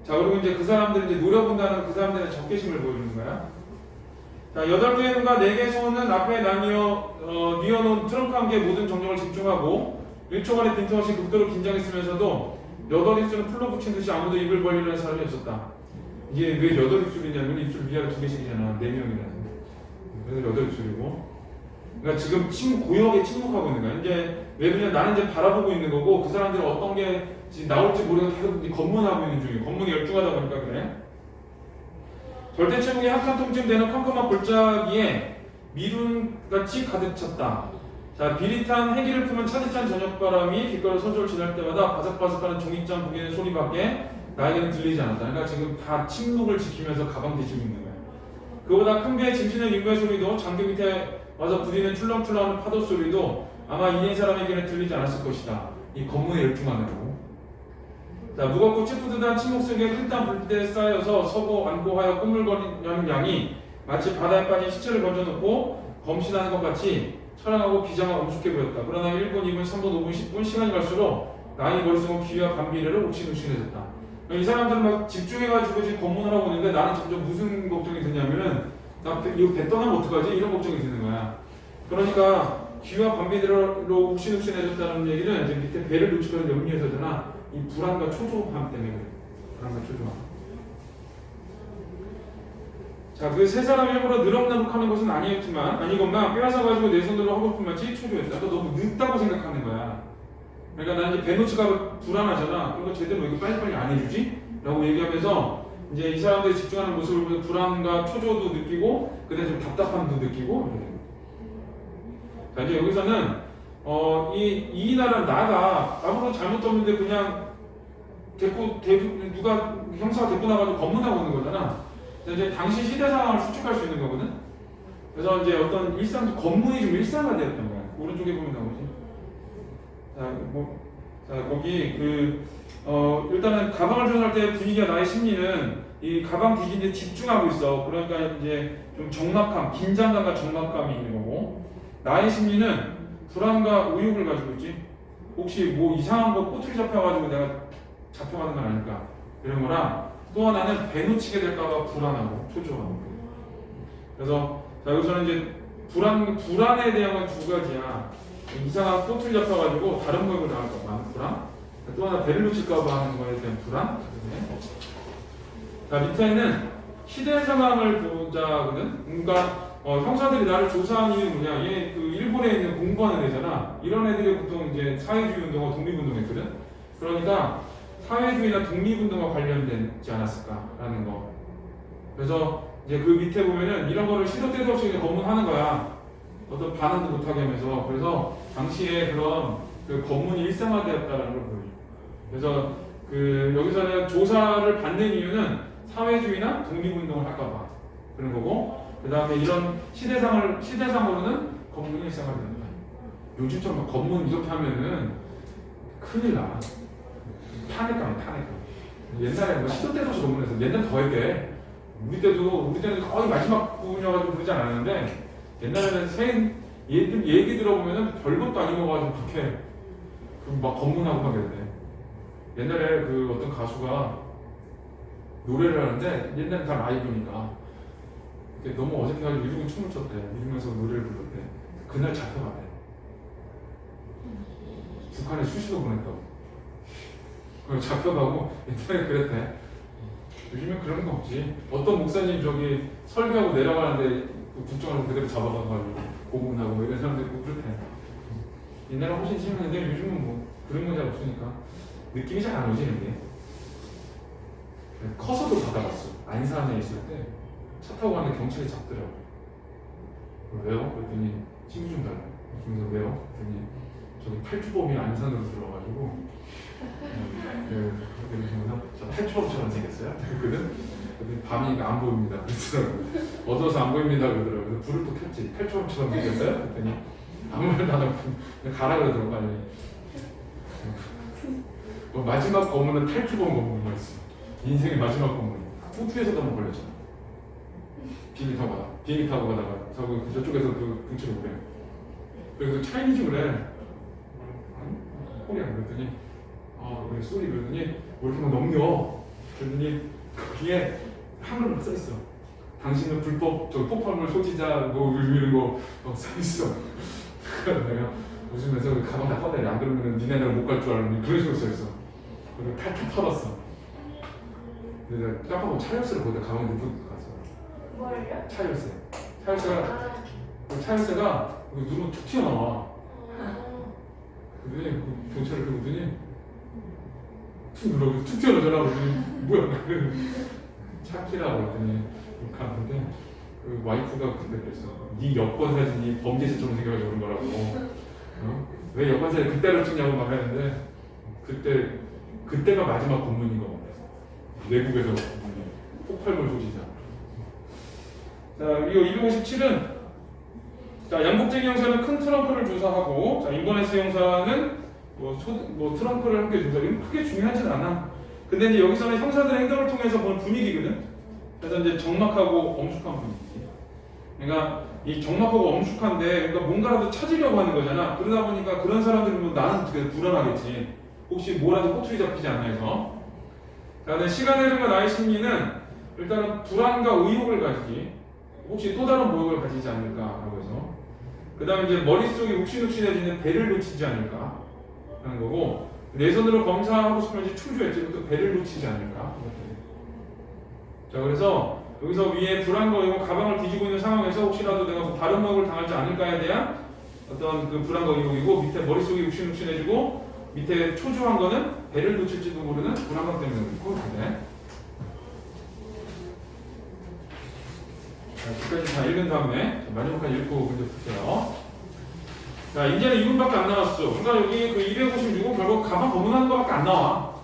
자, 그리고 이제 그 사람들 이제 노려본다는 그 사람들의 적개심을 보여주는 거야. 자, 8개의 눈과 4개의 손은 앞에 뉘어놓은 트렁크 한 개의 모든 정력을 집중하고 1초간의 빈틈없이 극도로 긴장했으면서도 8입술은 풀로 붙인 듯이 아무도 입을 벌리는 사람이 없었다. 이게 왜 8입술이냐면 입술 위아래 2개씩이잖아. 4명이라서. 그래서 8입술이고. 그러니까 지금 고요하게 침묵하고 있는 거야. 이제 왜 그러냐, 나는 이제 바라보고 있는 거고 그 사람들은 어떤 게 지금 나올지 모르고 계속 검문하고 있는 중이에요. 검문이 열중하다 보니까 그래. 절대 체중이 한 칸통쯤 되는 컴컴한 골짜기에 미룬같이 가득 찼다. 자, 비릿한 해기를 품은 차디찬 저녁바람이 길가로 서서히 지날 때마다 바삭바삭하는 종이장 부기는 소리밖에 나에게는 들리지 않았다. 그러니까 지금 다 침묵을 지키면서 가방 뒤지고 있는 거야. 그보다 큰 배에 짐치는 인부의 소리도 장교 밑에 와서 부딪히는 출렁출렁하는 파도 소리도 아마 이네 사람에게는 들리지 않았을 것이다. 이 검문에 열중하느라고. 자, 무겁고 찌뿌듯한 침묵 속에 흘단 불빛에 쌓여서 서고 앉고 하여 꾸물거리는 양이 마치 바다에 빠진 시체를 건져놓고 검신하는 것 같이 처량하고 비장하고 엄숙해 보였다. 그러나 1분, 2분, 3분, 5분, 10분 시간이 갈수록 나의 머릿속은 귀와 반비례를 욱신욱신해졌다. 이 사람들은 막 집중해가지고 지금 검문을 하고 있는데 나는 점점 무슨 걱정이 드냐면은 나 이거 배 떠나면 어떡하지? 이런 걱정이 드는 거야. 그러니까 귀와 반비례로 욱신욱신해졌다는 얘기는 이제 밑에 배를 놓치고는 염려해서잖아. 이 불안과 초조함 때문에 그래. 불안과 초조함. 자, 그 세 사람 일부러 느럭느럭하는 것은 아니건만 빼앗아가지고 내 손으로 허겁뿐 마치 초조했다. 또 너무 늦다고 생각하는 거야. 그러니까 나는 이제 배 놓치가 불안하잖아. 그러니까 제대로 왜 이렇게 빨리빨리 안 해주지? 라고 얘기하면서 이제 이 사람들이 집중하는 모습을 보면 불안과 초조도 느끼고 그다음에 좀 답답함도 느끼고. 자, 이제 여기서는 이 나라는 나가 아무런 잘못도 없는데 그냥 누가 형사가 데리고 나가지고 검문하고 있는 거잖아. 이제 당시 시대 상황을 수축할 수 있는 거거든. 그래서 이제 어떤 검문이 좀 일상화되었던 거야. 오른쪽에 보면 나오지. 자, 거기 일단은 가방을 조사할 때 분위기가 나의 심리는 이 가방 뒤진데 집중하고 있어. 그러니까 이제 좀 적막함, 긴장감과 적막감이 있는 거고, 나의 심리는 불안과 의욕을 가지고 있지. 혹시 뭐 이상한 거 꼬투리 잡혀가지고 내가 잡혀가는 건 아닐까 이런 거랑, 또 하나는 배 놓치게 될까봐 불안하고 초조하고. 그래서 자, 여기서는 이제 불안에 대한 건 두 가지야. 이상한 꼬투리 잡혀가지고 다른 모임을 나갈까봐 불안, 또 하나 배를 놓칠까봐 하는 거에 대한 불안. 자, 밑에는 시대 상황을 보자거든. 그러니까 형사들이 나를 조사한 이유는 뭐냐? 얘 그 일본에 있는 공부하는 애잖아. 이런 애들이 보통 이제 사회주의 운동과 독립운동했거든. 그러니까 사회주의나 독립운동과 관련되지 않았을까라는 거. 그래서 이제 그 밑에 보면은 이런 거를 시도 때도 없이 그냥 검문하는 거야. 어떤 반응도 못하게 하면서. 그래서 당시에 그런 그 검문이 일상화되었다는 걸 보여줘. 그래서 여기서는 조사를 받는 이유는 사회주의나 독립운동을 할까봐 그런 거고, 그 다음에 이런 시대상으로는 검문이 일상화되는 거야. 요즘처럼 검문 이렇게 하면은 큰일 나. 탄핵감이야, 탄핵감. 옛날에 뭐 시도 때도 없이 검문해서 옛날 더 했대. 우리 때는 거의 마지막 부분이어가지고 그러지 않았는데, 옛날에는 얘기 들어보면은 별것도 아닌 거 가지고 그렇게 막 검문하고 막 그랬대. 옛날에 그 어떤 가수가 노래를 하는데, 옛날에 다 라이브니까 너무 어색해가지고 이러고 춤을 췄대. 이러면서 노래를 불렀대. 그날 잡혀가대. 북한에 수시로 보냈다고. 그걸 잡혀가고 옛날에 그랬대. 요즘엔 그런 거 없지. 어떤 목사님 저기 설교하고 내려가는데 그 국정을 그대로 잡아가가지고 고문하고 뭐 이런 사람들 있고 그렇대. 옛날에 훨씬 심했는데 요즘은 뭐 그런 거 잘 없으니까 느낌이 잘 안 오지. 이게 커서도 받아봤어. 안산에 있을 때 차 타고 가는데 경찰이 잡더라고. 왜요? 그랬더니 친구 좀 달라요. 그래서 왜요? 그랬더니 저기 탈주범이 안산으로 들어가지고 저 탈주범처럼 생겼어요? 그랬거든? 밤이니까 안 보입니다. 그랬더라고요. 어두워서 안 보입니다. 그러더라고요. 그래서 불을 또 켰지. 탈주범처럼 생겼어요? 그랬더니 아무 말도 안 하고 그냥 가라 그러더라고 빨리. 뭐 마지막 검문은 탈주범 검문이었어. 인생의 마지막 검문. 호주에서도 한번 걸렸잖아. 비행기 타고 가다가 저쪽에서 그 근처로 오래. 그래서 차이니즈 그래. 코리아 그랬더니 그래 쏘리 그랬더니 뭐 이렇게 막 넘겨. 그랬더니 거기에 한글로 써있어. 당신은 불법 폭발물 소지자 뭐 이런 거 써있어. 그래서 내가 웃으면서 가방 다 꺼내. 안 그러면 니네들 못 갈 줄 알았는데 그런 식으로 써있어. 그리고 탈탈 털었어. 그래서 깜빡하고 차 열쇠를 거기다 가방에 넣고 갔어. 뭐를요? 차 열쇠. 차 열쇠가 누르면 툭 튀어나와. 그랬더니 그 경찰을 그러더니 툭 눌러서 툭 튀어나오잖아. 그랬더니 뭐야? 차키라고 그랬더니 갔는데 그 와이프가 그때 그랬어. 네 여권 사진이 범죄자처럼 생겨가지고 그런 거라고. 왜 여권 사진 그때를 찍냐고 말했는데 그때가 마지막 검문인 거 같아. 외국에서 폭발물 소지자. 자, 이거 257은 자, 양복쟁이 형사는 큰 트렁크를 조사하고, 자, 인버네스 형사는 트렁크를 함께 조사. 이건 크게 중요하진 않아. 근데 이제 여기서는 형사들의 행동을 통해서 보는 분위기거든. 그래서 이제 적막하고 엄숙한 분위기. 그러니까 이 적막하고 엄숙한데, 그러니까 뭔가라도 찾으려고 하는 거잖아. 그러다 보니까 그런 사람들은 뭐 나는 되게 불안하겠지. 혹시 뭐라도 꼬투리 잡히지 않나 해서. 자, 근데 시간의 흐름과 나의 심리는 일단은 불안과 의혹을 가지기. 혹시 또 다른 모욕을 가지지 않을까라고 해서. 그 다음에 이제 머릿속이 욱신욱신해지는 배를 놓치지 않을까 하는 거고, 내 손으로 검사하고 싶은지 충주했지 또 배를 놓치지 않을까. 자, 그래서 여기서 위에 불안과 의혹, 가방을 뒤지고 있는 상황에서 혹시라도 내가 뭐 다른 모욕을 당할지 않을까에 대한 어떤 그 불안과 의혹이고, 밑에 머릿속이 욱신욱신해지고 밑에 초조한 거는 배를 놓칠지도 모르는 불안감 때문에 그렇고. 자, 여기까지 다 읽은 다음에 마지막까지 읽고 문제 풀게요. 자, 이제는 2분밖에 안 남았어. 그러니까 여기 그 256은 결국 가방 검문하는 거밖에 안 나와.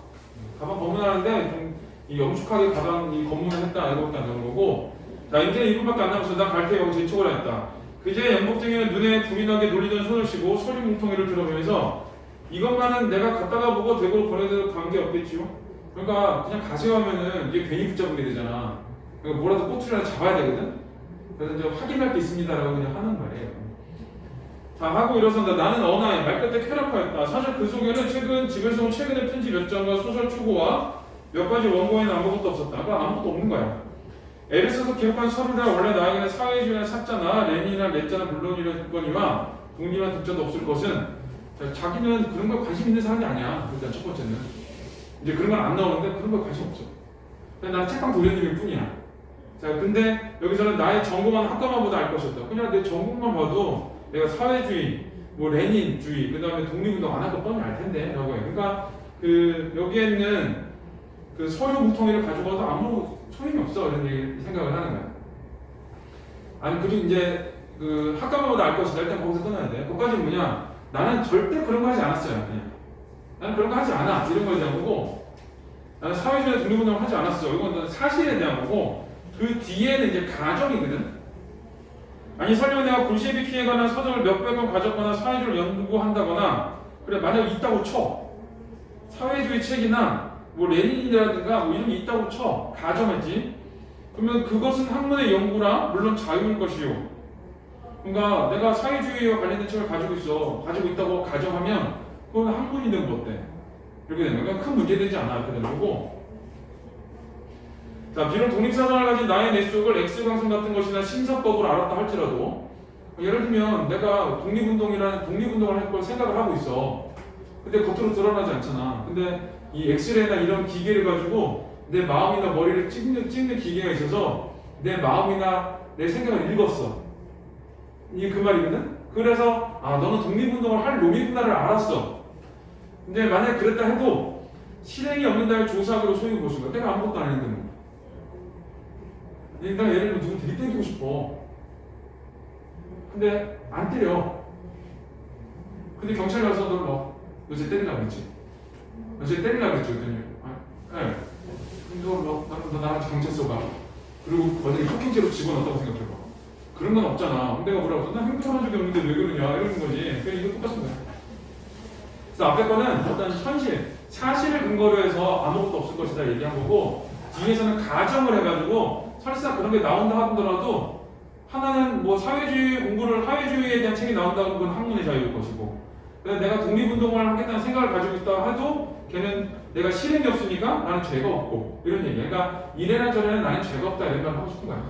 가방 검문하는데 좀 이 엄숙하게 가방 이 검문을 했다 이거밖에 안 나오는 거고. 자, 이제는 2분밖에 안 남았어. 난 갈게. 여기서 인척을 했다. 그제 연복쟁이는 눈에 불이 나게 놀리던 손을 쥐고 소리 뭉텅이를 들어보면서 이것만은 내가 갖다가 보고 대구로 보내도 관계없겠지요? 그러니까 그냥 가세요 하면은 이게 괜히 붙잡게 되잖아. 그러니까 뭐라도 꼬투리 하나 잡아야 되거든? 그래서 이제 확인할 게 있습니다라고 그냥 하는 말이에요. 자, 하고 일어선다. 나는 어나이 말끝에 쾌락하였다. 사실 그 속에는 집에서 온 최근의 편지 몇 장과 소설 초고와 몇 가지 원고에는 아무것도 없었다. 그러니까 아무것도 없는 거야. 애를 써서 기록한 서류라 원래 나에게는 사회주의나 사자나 레닌이나 레자나 물론이거니와 독립한 독자도 없을 것은, 자, 자기는 그런 거 관심 있는 사람이 아니야. 일단 첫 번째는 이제 그런 건 안 나오는데 그런 거 관심 없어. 그냥 난 책방 돌려님일 뿐이야. 자, 근데 여기서는 나의 전공한 학과만 보다 알 것이었다. 그냥 내 전공만 봐도 내가 사회주의, 뭐 레닌주의, 그 다음에 독립운동 안 할 거 뻔히 알 텐데 라고 해. 그러니까 그 여기에 있는 그 서류 뭉텅이를 가지고 와도 아무 소용이 없어. 이런 얘기 생각을 하는 거야. 아니, 그리고 이제 그 학과만 보다 알 것이다. 일단 거기서 끊어야 돼. 그것까지 뭐냐? 나는 절대 그런 거 하지 않았어요. 그냥. 나는 그런 거 하지 않아. 이런 거에 대한 거고, 나는 사회주의 독립운동을 하지 않았어. 이건 사실에 대한 거고, 그 뒤에는 이제 가정이거든. 아니, 설령 내가 볼셰비키에 관한 서적을 몇백 권 가졌거나 사회주의를 연구한다거나, 그래, 만약 있다고 쳐. 사회주의 책이나 뭐 레닌이라든가 뭐 이런 게 있다고 쳐. 가정했지. 그러면 그것은 학문의 연구라 물론 자유일 것이요. 그러니까 내가 사회주의와 관련된 책을 가지고 있다고 가정하면 그건 학문이 된 거 어때? 이렇게 되는 거야. 큰 문제 되지 않아. 이렇게 되는 거고. 자, 비록 독립사상을 가진 나의 내 속을 X광선 같은 것이나 심사법을 알았다 할지라도, 예를 들면 내가 독립운동을 할 걸 생각을 하고 있어. 근데 겉으로 드러나지 않잖아. 근데 이 엑스레이나 이런 기계를 가지고 내 마음이나 머리를 찍는 기계가 있어서 내 마음이나 내 생각을 읽었어. 이게 그 말이거든? 그래서 너는 독립운동을 할 놈이구나를 알았어. 근데 만약에 그랬다 해도 실행이 없는 다음에 조사하기로 소용이 무엇인 거야? 내가 아무것도 안 했는데 뭐. 내가 예를 들면 누구 들이대고 싶어. 근데 안 때려. 근데 경찰 가서 너 쟤 때리려고 그랬지? 너 쟤 때리려고 그랬지? 그랬더니 네. 너 나랑 경찰서 가. 그리고 거기에 폭행죄로 집어넣었다고 생각해봐. 그런 건 없잖아. 내가 뭐라고 했어? 나 행동한 적이 없는데 왜 그러냐 이러는 거지. 그냥 이거 똑같은 거야. 그래서 앞에 거는 어떤 현실, 사실을 근거로 해서 아무것도 없을 것이다 얘기한 거고, 뒤에서는 가정을 해가지고 설사 그런 게 나온다 하더라도 하나는 뭐 사회주의 공부를, 사회주의에 대한 책이 나온다는 건 학문의 자유일 것이고, 내가 독립운동을 하겠다는 생각을 가지고 있다 해도 걔는 내가 실행이 없으니까 나는 죄가 없고 이런 얘기야. 그러니까 이래나 저래나 나는 죄가 없다 이런 걸 하고 싶은 거야.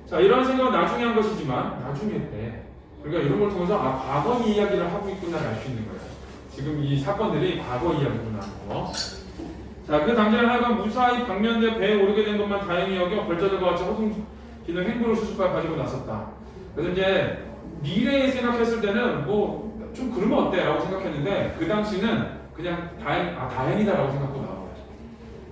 자, 이런 생각은 나중에 한 것이지만 나중에 때 우리가 이런 걸 통해서 과거 이야기를 하고 있구나를 알 수 있는 거야. 지금 이 사건들이 과거 이야기구나 하는 거. 자, 그 당시에는 하여간 무사히 방면대 배에 오르게 된 것만 다행히 여겨 벌자들과 같이 허둥 기는 행보를 수습하여 가지고 나섰다. 그래서 이제 미래에 생각했을 때는 뭐 좀 그러면 어때? 라고 생각했는데 그 당시는 그냥 다행이다 라고 생각하고 나온 거야.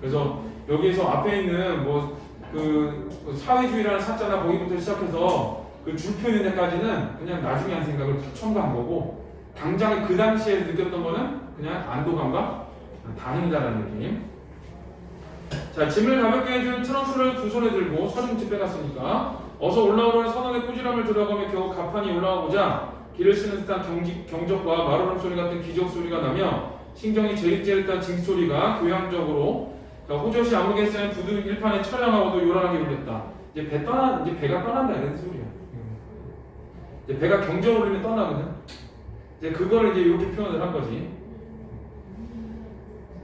그래서 여기에서 앞에 있는 뭐 그 사회주의라는 사자나 거기부터 시작해서 그 줄 펴는 데까지는 그냥 나중에 한 생각을 첨가한 거고, 당장에 그 당시에 느꼈던 거는 그냥 안도감과 다행이다라는 느낌. 자, 짐을 가볍게 해줄 트렁크를 두 손에 들고 서름지 빼갔으니까 어서 올라오라는 선원의 꾸지람을 들어가며 겨우 가판이 올라가보자 길을 쓰는 듯한 경적과 마루름 소리 같은 기적 소리가 나며 신경이 제릿제릿한 징소리가 교양적으로 호젓이 아무개 쌓인 부두 일판에 처량하고도 요란하게 울렸다. 이제 배가 떠난다 이런 소리야. 이제 배가 경적을 울리면 떠나거든. 이제 그거를 이제 이렇게 표현을 한 거지.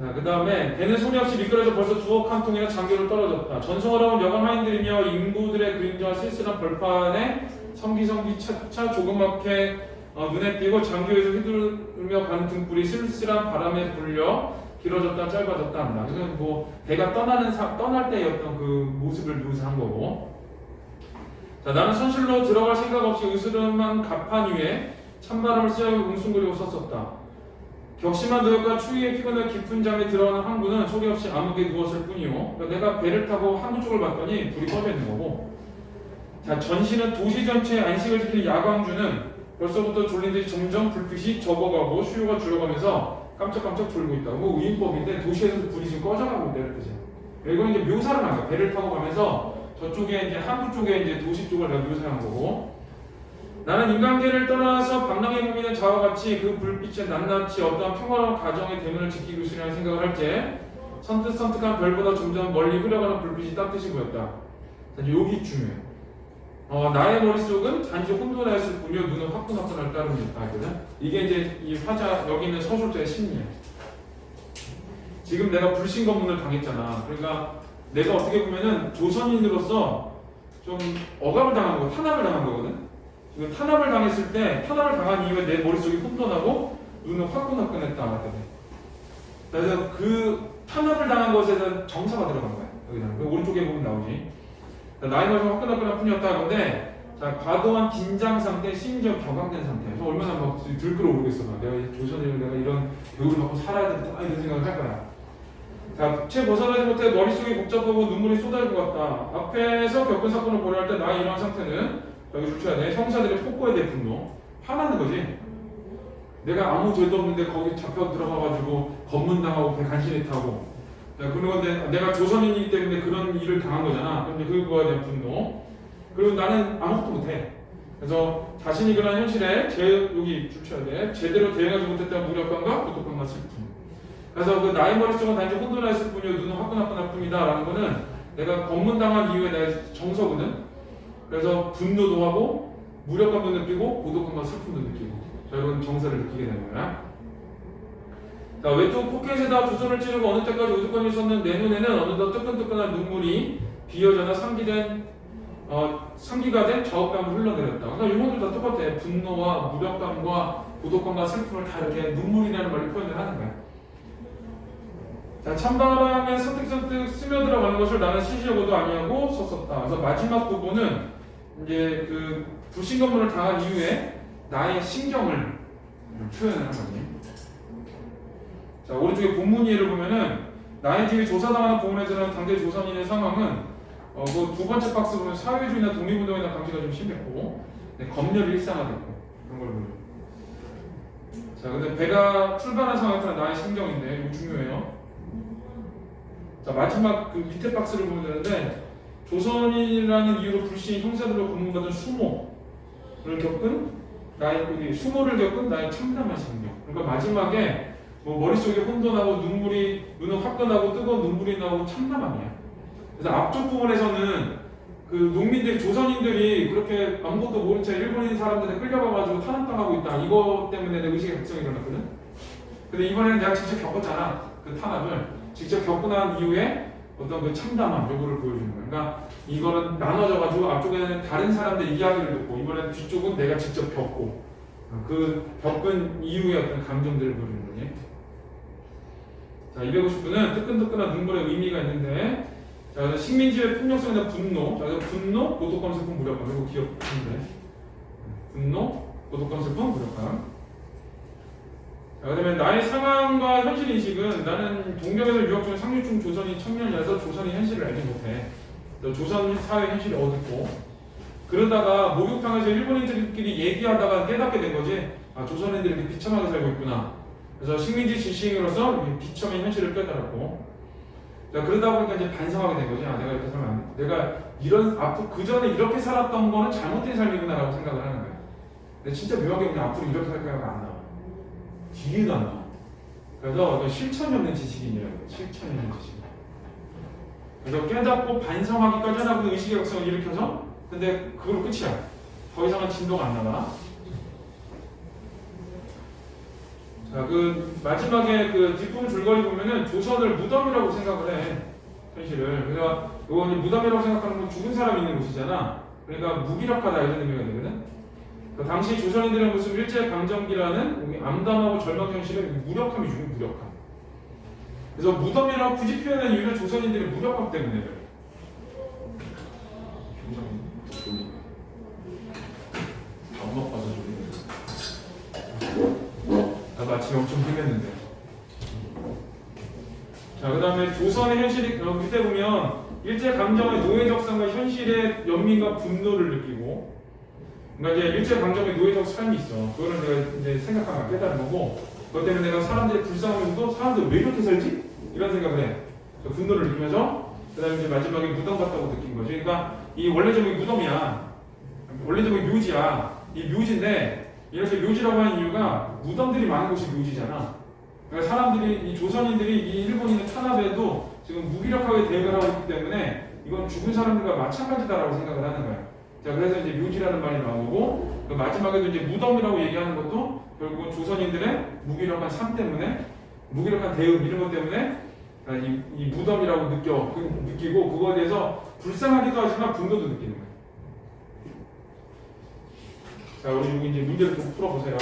자, 그 다음에 배는 소리 없이 미끄러져 벌써 두어 칸 통이나 장교를 떨어졌다. 전송하러온 여관 하인들이며 인부들의 그림자와 쓸쓸한 벌판에 성기성기 차차 조그맣게 눈에 띄고 장교에서 휘두르며 가는 등불이 쓸쓸한 바람에 불려 길어졌다 짧아졌다 한다. 그래서 뭐 배가 떠날 때의 어떤 그 모습을 묘사한 거고. 자, 나는 선실로 들어갈 생각 없이 으스름한 가판 위에 찬바람을 쐬어 웅숭거리고 섰었다. 격심한 노력과 추위에 피곤해 깊은 잠에 들어가는 항구는 소리 없이 암흑에 누웠을 뿐이요. 그러니까 내가 배를 타고 항구 쪽을 봤더니 불이 꺼져 있는 거고. 자, 전시는 도시 전체의 안식을 지키는 야광주는 벌써부터 졸린 듯이 점점 불빛이 적어가고 수요가 줄어가면서 깜짝깜짝 졸고 있다. 뭐 의인법인데 도시에서 불이 지금 꺼져가고 있다 이런 뜻이야. 이건 이제 묘사를 한 거야. 배를 타고 가면서 저쪽에 이제 항구 쪽에 이제 도시 쪽을 다 묘사한 거고. 나는 인간계를 떠나서 방랑에 몸이는 자와 같이 그 불빛에 낱낱이 어떠한 평화로운 가정의 대문을 지키고 있으리라는 생각을 할 때 선뜻선뜻한 별보다 점점 멀리 흐려가는 불빛이 따뜻이 보였다. 여기 중요해. 나의 머릿속은 단지 혼돈하였을 뿐이요 눈은 화끈화끈할 따름이었다 하거든. 이게 이제 이 화자 여기 있는 서술자의 심리야. 지금 내가 불신검문을 당했잖아. 그러니까 내가 어떻게 보면은 조선인으로서 좀 억압을 당한 거고 탄압을 당한 거거든. 지금 탄압을 당했을 때 탄압을 당한 이후에 내 머릿속이 혼돈하고 눈은 화끈화끈했다 하거든. 그래서 그 탄압을 당한 것에 대한 정사가 들어간 거야. 여기다. 그 오른쪽에 보면 나오지. 나의 머릿속이 화끈화끈한 뿐이었다 하는데, 자, 과도한 긴장 상태, 심지어 격앙된 상태. 그래서 얼마나 막 들끓어오르겠어. 내가 조선인으로 내가 이런 교육을 받고 살아야 된다 이런 생각을 할 거야. 자, 채 벗어나지 못해 머릿속이 복잡하고 눈물이 쏟아질 것 같다. 앞에서 겪은 사건을 고려할 때 나의 이러한 상태는 여기 줄쳐야 돼. 형사들의 폭거에 대해 분노. 화나는 거지. 내가 아무 죄도 없는데 거기 잡혀 들어가가지고 검문당하고 배 간신히 타고. 그런 건데 내가 조선인이기 때문에 그런 일을 당한 거잖아. 그런데 그거에 대한 분노. 그리고 나는 아무것도 못해. 그래서 자신이 그런 현실에 여기 줄쳐야 돼. 제대로 대응하지 못했다는 무력감과 고독감과 슬픔. 그래서 그 나의 머릿속은 단지 혼돈하였을 뿐이요 눈은 화끈화끈할 뿐이다 라는 거는 내가 검문당한 이후에 나의 정서거든. 그래서 분노도 하고 무력감도 느끼고 고독감과 슬픔도 느끼고 결국은 정서를 느끼게 되는 거야. 자, 외투 포켓에다 두 손을 찌르고 어느 때까지 우두커니 섰는 내 눈에는 어느덧 뜨끈뜨끈한 눈물이 비어져나 상기가 된 좌우뺨을 흘러내렸다. 그러니까 이것들 다 똑같아. 분노와 무력감과 고독감과 슬픔을 다 이렇게 눈물이라는 말로 표현을 하는 거야. 자, 찬바람에 선뜻선뜻 스며들어가는 것을 나는 시시하고도 아니하고 섰었다. 그래서 마지막 부분은 이제 그 불신검문을 당한 이후에 나의 심경을 표현을 하는 거지. 자, 오른쪽에 본문 이해를 보면은 나의 집이 조사당하는 부분에 들은 당대 조선인의 상황은 그 두 번째 박스 보면 사회주의나 독립운동이나 감시가 좀 심했고 검열이 일상화됐고 그런 걸 보면. 자, 근데 배가 출발한 상황에서 나의 심경인데 이거 중요해요. 자, 마지막 그 밑에 박스를 보면 되는데 조선인이라는 이유로 불신 형사들로 고문받은 수모를 겪은 나의 수모를 겪은 나의 참담한 심령. 그러니까 마지막에 뭐 머릿속에 혼돈하고 눈은 화끈하고 뜨거운 눈물이 나오고 참담함이야. 그래서 앞쪽 부분에서는 그 농민들 조선인들이 그렇게 아무것도 모른 채 일본인 사람들에 끌려가가지고 탄압당하고 있다. 이거 때문에 내 의식의 각성이 일어났거든. 근데 이번에는 내가 직접 겪었잖아. 그 탄압을 직접 겪고 난 이후에 어떤 그 참담함 요거를 보여주는 거야. 그러니까 이거는 나눠져가지고 앞쪽에는 다른 사람들 이야기를 듣고 이번에는 뒤쪽은 내가 직접 겪고 그 겪은 이후의 어떤 감정들을 보여주는 거지. 자, 250분은 뜨끈뜨끈한 눈물의 의미가 있는데, 자, 그래서 식민지의 폭력성에 대한 분노, 자, 그래서 분노, 고독감, 슬픔, 무력감, 이거 기억하는데, 분노, 고독감, 슬픔, 무력감. 자, 그다음에 나의 상황과 현실 인식은 나는 동경에서 유학 중 상류층 조선인 청년이라서 조선의 현실을 알지 못해. 조선 사회 현실이 어둡고, 그러다가 목욕탕에서 일본인들끼리 얘기하다가 깨닫게 된 거지. 아, 조선인들이 이렇게 비참하게 살고 있구나. 그래서 식민지 지식인으로서 비참한 현실을 깨달았고, 자, 그러다 보니까 이제 반성하게 된 거지. 아, 내가 이렇게 살면 안 돼. 내가 이런 앞으로 그 전에 이렇게 살았던 거는 잘못된 삶이구나라고 생각을 하는 거야. 근데 진짜 묘하게 그냥 앞으로 이렇게 살 거야가 안 나와. 뒤에도 안 나와. 그래서 실천이 없는 지식인이라고 해요. 실천이 없는 지식. 그래서 깨닫고 반성하기까지 하나고 의식의 각성을 일으켜서, 근데 그걸로 끝이야. 더 이상은 진도가 안 나와. 자, 그 마지막에 그 뒷부분 줄거리 보면은 조선을 무덤이라고 생각을 해. 현실을. 그래서 이거는 무덤이라고 생각하는 건 죽은 사람이 있는 곳이잖아. 그러니까 무기력하다 이런 의미가 되거든. 그 당시 조선인들의 모습 일제강점기라는 암담하고 절망 현실의 무력함이 주는 무력함. 그래서 무덤이라고 굳이 표현한 이유는 조선인들의 무력함 때문에 그래. 엄마 봐서 나도 아침에 엄청 힘했는데. 자, 그 다음에 조선의 현실이 밑에 보면 일제강점의 노예적상과 현실의 연민과 분노를 느끼고, 그러니까 이제 일제강점의 노예적 삶이 있어. 그거를 내가 이제 생각하면 깨달은 거고, 그것 때문에 내가 사람들의 불쌍함에도 사람들 왜 이렇게 살지? 이런 생각을 해. 분노를 느끼면서 그 다음에 이제 마지막에 무덤 같다고 느낀 거지. 그러니까 이 원래 제목이 무덤이야. 원래 제목이 묘지야. 이 묘지인데 이렇게 묘지라고 하는 이유가 무덤들이 많은 곳이 묘지잖아. 그러니까 사람들이 이 조선인들이 이 일본인의 탄압에도 지금 무기력하게 대응을 하고 있기 때문에 이건 죽은 사람들과 마찬가지다라고 생각을 하는 거야. 자, 그래서 이제 묘지라는 말이 나오고 그 마지막에도 이제 무덤이라고 얘기하는 것도 결국은 조선인들의 무기력한 삶 때문에 무기력한 대응 이런 것 때문에 이 무덤이라고 느끼고 그거에 대해서 불쌍하기도 하지만 분노도 느끼는 거야. 자, 우리 여기 이제 문제를 좀 풀어보세요.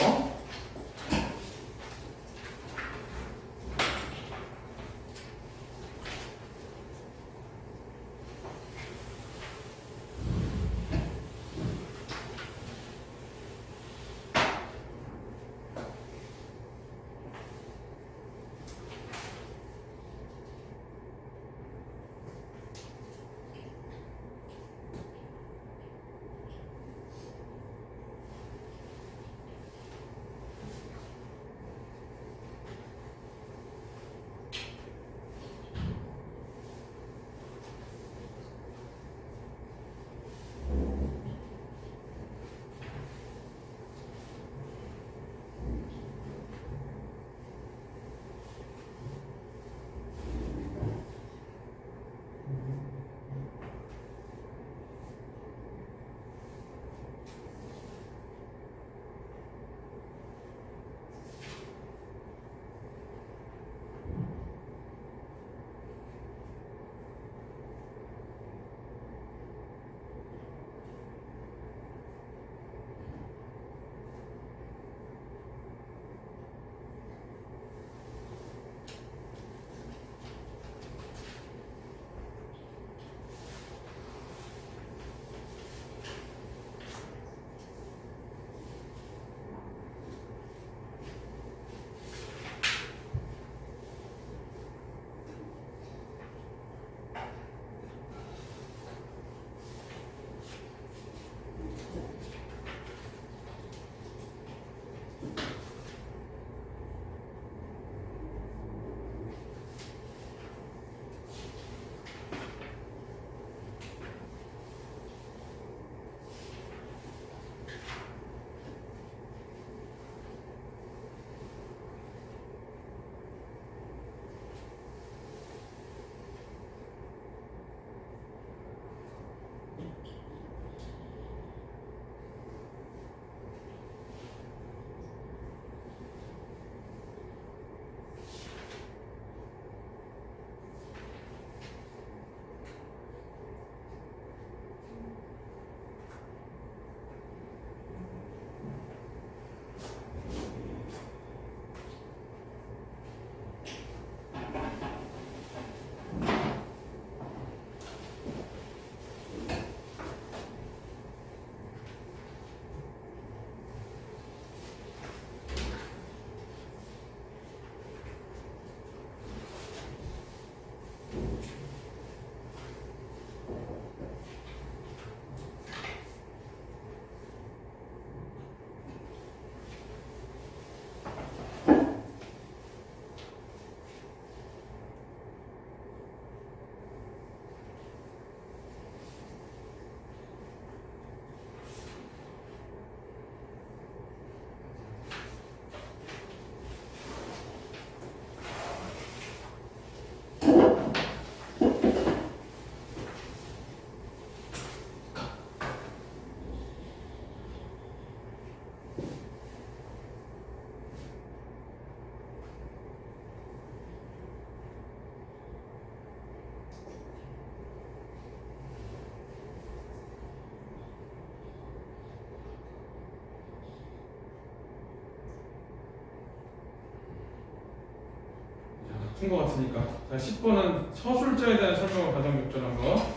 푼 것 같으니까. 자, 10번은 서술자에 대한 설명을 가장 적절한 거.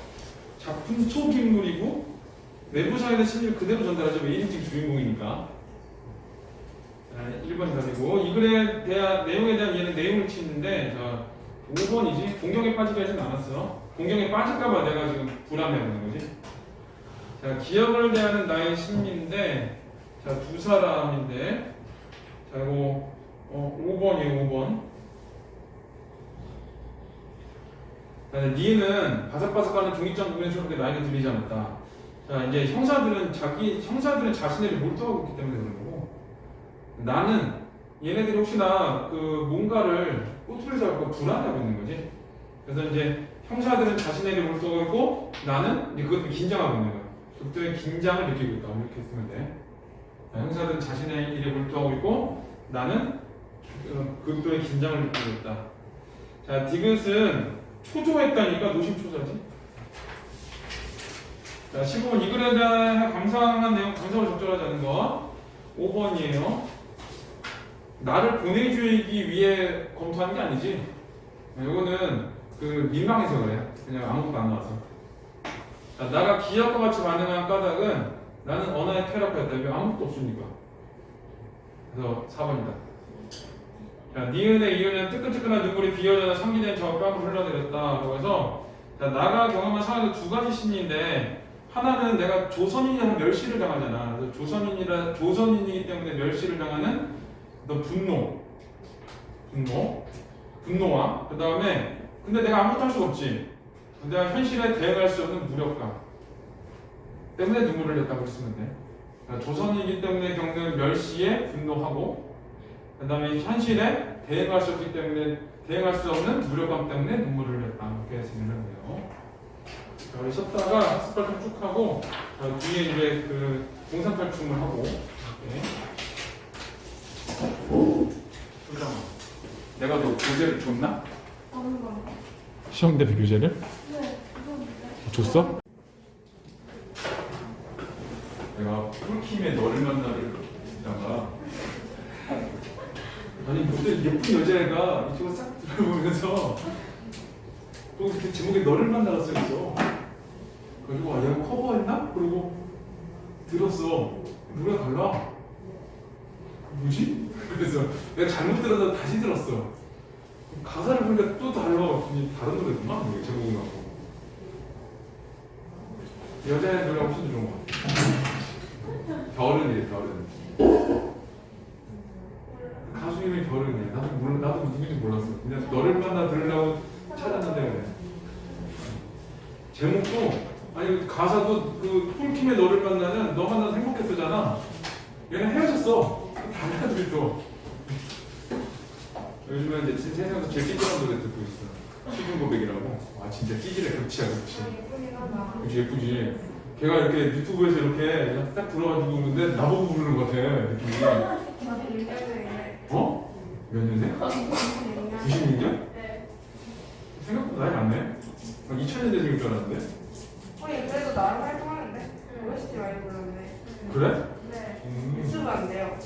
작품 속 인물이고 내부사에 대한 심리를 그대로 전달하죠. 왜 1인칭 주인공이니까. 자, 1번 가지고 이 글에 대한 내용에 대한 얘는 내용을 치는데 자, 5번이지. 공경에 빠지게 하진 않았어. 공경에 빠질까봐 내가 지금 불안해하는 거지. 자, 기억을 대하는 나의 심리인데 자, 두 사람인데 자, 이거 5번이에요. 5번. 자, 니은 바삭바삭하는 종이장 부분에서 그렇게 나에게 들리지 않았다. 자, 이제 형사들은 자신에게 몰두하고 있기 때문에 그런 거고, 나는 얘네들이 혹시나 그 뭔가를 꼬투리에서 갖고 불안해하고 있는 거지. 그래서 이제 형사들은 자신에게 몰두하고 있고, 나는 이제 그것 때문에 긴장하고 있는 거야. 극도의 긴장을 느끼고 있다. 이렇게 쓰면 돼. 자, 형사들은 자신의 일에 몰두하고 있고, 나는 극도의 긴장을 느끼고 있다. 자, 디귿은 초조했다니까 노심초사지. 자, 15번 이 글에 대한 감상한 내용, 감상을 적절하지 않은 거 5번이에요. 나를 보내주기 위해 검토하는 게 아니지. 이거는 그 민망해서 그래. 그냥 아무것도 안 나와서. 자, 나가 기억과 같이 반응한 까닭은 나는 언어의 쾌락하였다. 왜 아무것도 없으니까. 그래서 4번이다. 자, 니은의 이유는 뜨끈뜨끈한 눈물이 비어져나 상기된 저 뺨을 흘러내렸다. 그래서 자, 나가 경험한 상황에서 두 가지 심리인데 하나는 내가 조선인이라면 멸시를 당하잖아. 그래서 조선인이기 때문에 멸시를 당하는 어떤 분노와 그 다음에 근데 내가 아무것도 할 수가 없지. 내가 현실에 대응할 수 없는 무력감 때문에 눈물을 냈다고 쓰면 돼. 그러니까 조선인이기 때문에 겪는 멸시에 분노하고 그 다음에 현실에 대응할 수 없기 때문에 대응할 수 없는 무력감 때문에 눈물을 냈다. 이렇게 생각을 해요. 자, 우리 쉬었다가 스팔 쭉 하고 뒤에 이제 그 공상탈춤을 하고 이렇게. 소장아, 내가 너 교재를 줬나? 시험 대비 교재를? 네. 줬어? 내가 폴킴의 너를 만나를 다가 아니 무슨 예쁜 여자애가 이쪽으로 싹 들어보면서 거기 그 제목에 너를 만나라 써있어. 그리고 아 얘가 커버했나? 그리고 들었어. 노래가 달라. 뭐지? 그래서 내가 잘못 들어서 다시 들었어. 가사를 보니까 또 달라. 다른 노래구만. 이게 제목이 갖고. 여자의 노래가 훨씬 좋은 것 같아. 별은이래. 별은. 가수 이름이 별은이야. 나도 누군지 몰랐어. 그냥 너를 만나 들으려고 찾았는데 그래. 제목도 아니 가사도 그 폴킴의 너를 만나는 너 만나서 행복했었잖아. 얘는 헤어졌어. 달라들 또. 요즘에 이제 세상에서 제일 찌질한 노래 듣고 있어. 시중 고백이라고. 아 진짜 찌질해. 그렇지야 그렇지. 예쁘긴 하다. 그렇지 예쁘지. 걔가 이렇게 유튜브에서 이렇게 그냥 딱 들어가지고 오는데 나보고 부르는 것 같아 느낌이. 저도 6년생이네. 어? 몇 년생? 96년? 네. 생각보다 나이 많네. 2000년대생일 줄 알았는데. 그래도 나름 활동하는데? OST 많이 불렀네. 그래? 네. 유튜브 안 돼요.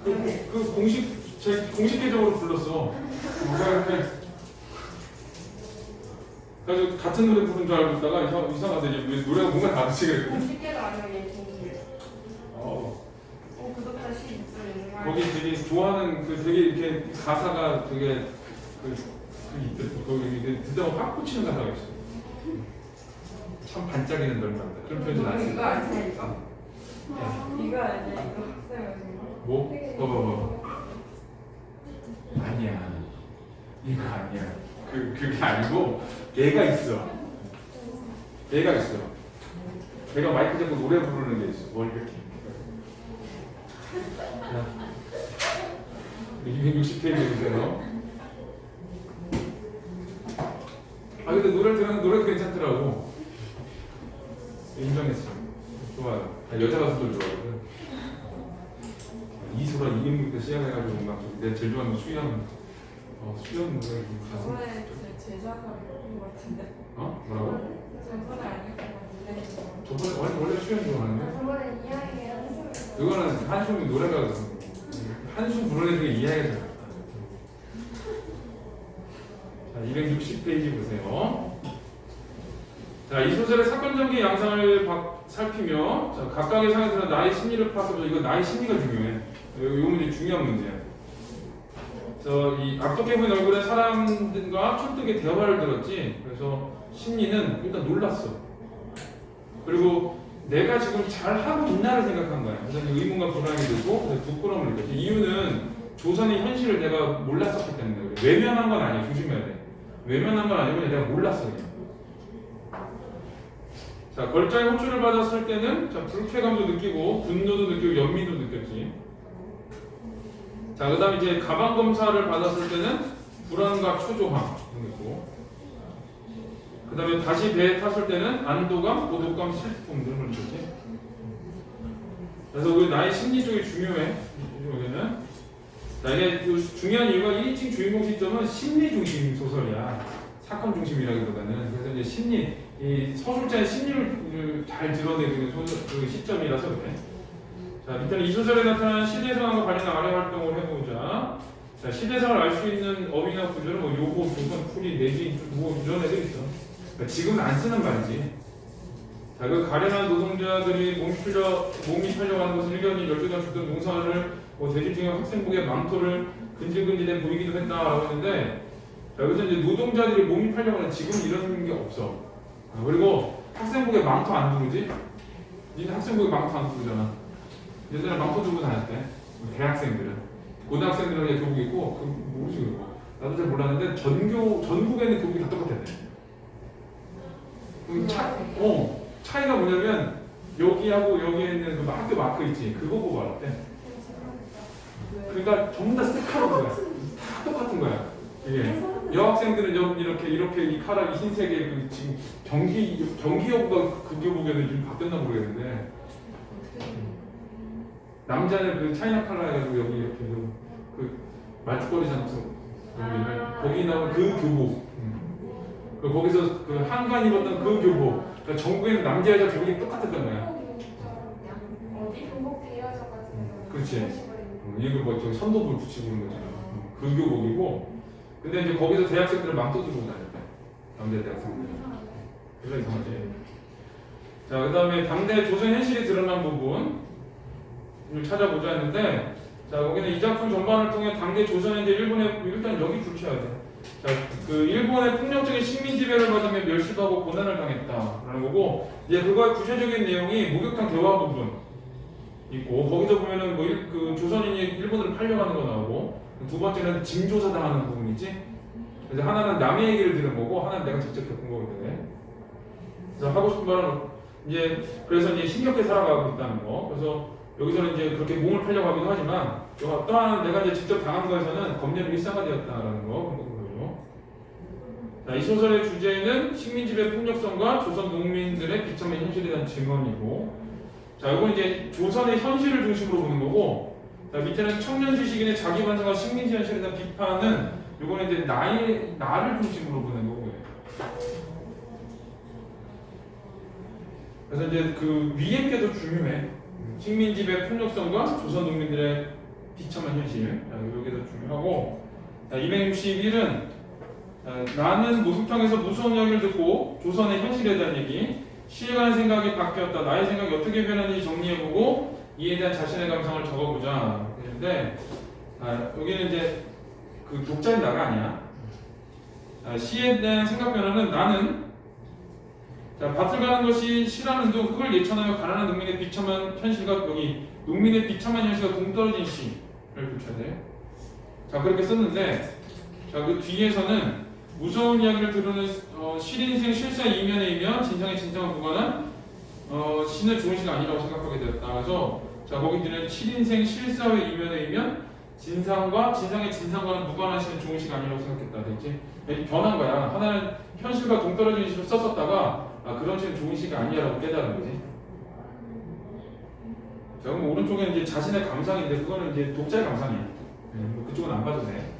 그 공식 계정으로 불렀어. 뭔가 이렇게. 그래서 같은 노래 부른 줄 알고 있다가 이상하대. 노래가 뭔가 다르지 그랬고. 공식 계정 아니면 얘 공식. 구독자 12분. 거기 되게 좋아하는 그 되게 이렇게 가사가 되게 거기 듣다 보면 확 꽂히는 가사가 있어. 참 반짝이는 널 만나. 그런 표현이 나왔어. 이거 아니야 이거? 이거 아니야 이거 학생은 뭐? 아니야. 이거 아니야. 그게 아니고 얘가 있어. 걔가 마이크 잡고 노래 부르는 게 있어. 뭘 이렇게. 260페이지인데요. 아 근데 노래도 괜찮더라고. 인정했어. 좋아요. 여자 가수들 좋아하거든. 이소라 이인국도 시작해가지고 막 내가 제일 좋아하는 수영 노래 가수. 저번에 제자가 이런 거 같은데. 뭐라고? 저번에 아닐 것 같은데. 저번에 원래 수영 좋아하는데. 저번에 이야기에 한숨을. 그거는 한숨이 노래가 한숨 부르는 중에 이해하게 잘. 260페이지 보세요. 자, 이 소설의 사건 전개 양상을 살피며 자, 각각의 상에서는 나의 심리를 파악해서 이거 나의 심리가 중요해. 이 문제 중요한 문제야. 이 악독해 보이는 얼굴에 사람들과 촌뜨게 대화를 들었지. 그래서 심리는 일단 놀랐어. 그리고 내가 지금 잘하고 있나를 생각한 거야. 그래서 의문과 불안이 들고 부끄러움을 느꼈지. 이유는 조선의 현실을 내가 몰랐었기 때문에 그래. 외면한 건 아니야. 조심해야 돼. 외면한 건 아니고 내가 몰랐어 그냥. 자, 걸자의 호출을 받았을 때는 자, 불쾌감도 느끼고 분노도 느끼고 연민도 느꼈지. 자, 그 다음에 이제 가방 검사를 받았을 때는 불안과 초조함 느끼고, 그 다음에 다시 배에 탔을 때는 안도감, 고독감, 슬픔 등을 느꼈지. 그래서 우리 나의 심리 쪽이 중요해. 여기는. 자, 이게 중요한 이유가 1인칭 주인공 시점은 심리 중심 소설이야. 사건 중심이라기보다는. 그래서 이제 심리, 이 서술자의 심리를 잘 드러내는 그 시점이라서 그래. 자, 밑에는 이 소설에 나타난 시대 상황과 관련한 아래 활동을 해보자. 자, 시대 상황을 알 수 있는 어휘나 구조는 뭐 요고, 조선, 풀이, 내지, 뭐 이런 애들 있어. 그러니까 지금은 안 쓰는 말이지. 자, 그 가련한 노동자들이 몸이 팔려가는 것을 일견이 12단 죽던 농사를 대지 중에 학생복에 망토를 근질근질해 보이기도 했다라고 했는데, 자, 여기서 이제 노동자들이 몸이 팔려가는 지금 이런 게 없어. 그리고 학생복에 망토 안 두르지? 니네 학생복에 망토 안 두르잖아. 예전에 망토 들고 다녔대. 대학생들은. 고등학생들은 그냥 교복 입고, 모르지 그거. 나도 잘 몰랐는데, 전국에는 교복이 다 똑같았대. 차이가 뭐냐면, 여기하고 여기에 있는 그 학교 마크 있지. 그거 보고 알았대. 그러니까 전부 다 스카라는 거야. 다 똑같은 거야. 이게. 여학생들은 이렇게 이 카락이 흰색의 그 지금 경기여고가 그 교복에는 좀 바뀌었나 모르겠는데, 남자는 그 차이나 칼라 해가지고 여기 이렇게 그 말죽거리잖아. 거기 나온 그 교복. 거기서 그 한간 입었던 그 교복. 그러니까 전국에는 남자 여자 교복이 똑같았던 거야. 어디 교복 대여져가지고. 그렇지. 이거 뭐 저기 선도불 붙이고 그런 거잖아. 그 교복이고. 근데 이제 거기서 대학생들은 망토 들고 다녔대. 남자 대학생들. 그래서 이상하지. 자, 그 다음에 당대 조선 현실이 드러난 부분. 찾아보자 했는데, 자, 거기는 이 작품 전반을 통해 당대 조선의 이제 일본의, 일단 여기 붙여야 돼. 자, 그 일본의 폭력적인 식민 지배를 받으며 멸시도 하고 고난을 당했다라는 거고, 이제 그거의 구체적인 내용이 목욕탕 대화 부분 있고, 거기서 보면은 뭐 그 조선인이 일본으로 팔려가는 거 나오고, 두 번째는 징조사 당하는 부분이지. 그래서 하나는 남의 얘기를 들은 거고, 하나는 내가 직접 겪은 거거든. 그래서 하고 싶은 말은 이제 그래서 이제 힘겹게 살아가고 있다는 거. 그래서 여기서는 이제 그렇게 몸을 팔려고 하기도 하지만, 또한 내가 이제 직접 당한 거에서는 검열이 일상화되었다라는 거, 그런 거고요. 자, 이 소설의 주제는 식민지배 폭력성과 조선 농민들의 비참한 현실에 대한 증언이고, 자, 이건 이제 조선의 현실을 중심으로 보는 거고, 자, 밑에는 청년 지식인의 자기 반성과 식민지 현실에 대한 비판은 이거는 이제 나를 중심으로 보는 거고요. 그래서 이제 그 위에 게 더 중요해. 식민지배 폭력성과 조선 농민들의 비참한 현실. 이게 더 중요하고, 261은 나는 목욕탕에서 무서운 이야기를 듣고 조선의 현실에 대한 얘기, 시에 관한 생각이 바뀌었다. 나의 생각이 어떻게 변했는지 정리해보고 이에 대한 자신의 감상을 적어보자. 그런데 여기는 이제 그 독자인 나가 아니야. 시에 대한 생각 변화는 나는 밭을 가는 것이 싫어하는도 흙을 예천하며 가난한 농민의 비참한 현실과 여기 농민의 비참한 현실과 동떨어진 시를 붙여야 돼. 자, 그렇게 썼는데, 자, 그 뒤에서는 무서운 이야기를 들으는 실인생 실사 이면에이며 진상의 진상을 무관한 시는 좋은 시가 아니라고 생각하게 되었다. 그래서 자, 거기 뒤는 실인생 실사의 이면에이면 진상과 진상의 진상과는 무관한 시는 좋은 시가 아니라고 생각했다. 됐지? 변한 거야. 하나는 현실과 동떨어진 시로 썼었다가 그런 시는 좋은 시가 아니야라고 깨달은 거지. 자, 그럼 오른쪽에는 이제 자신의 감상인데 그거는 이제 독자의 감상이야. 그쪽은 안 봐도 돼.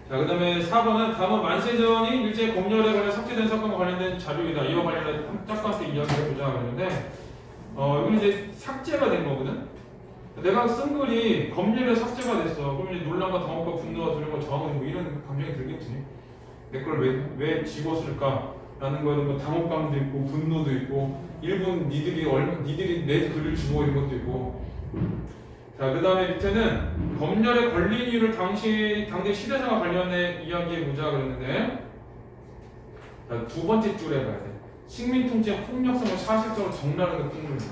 자, 그 다음에 4번은 다음은 만세전이 일제 검열에 관해 삭제된 사건과 관련된 자료이다. 이와 관련해 짝꿍한테 이야기해보자 그랬는데, 여기는 이제 삭제가 된 거거든. 내가 쓴 글이 검열에 삭제가 됐어. 그러면 이제 논란과 당혹과 분노와 두려움과 저항 뭐 이런 감정이 들겠지. 내 걸 왜 집었을까? 라는 거는 뭐 당혹감도 있고 분노도 있고 일본 니들이 내 글을 주고 이런 것도 있고. 자, 그 다음에 밑에는 검열에 걸린 이유를 당대 시대상과 관련해 이야기해보자 그랬는데, 자, 두 번째 줄에 봐야 돼. 식민 통치의 폭력성을 사실적으로 적나라하게 풍물이야.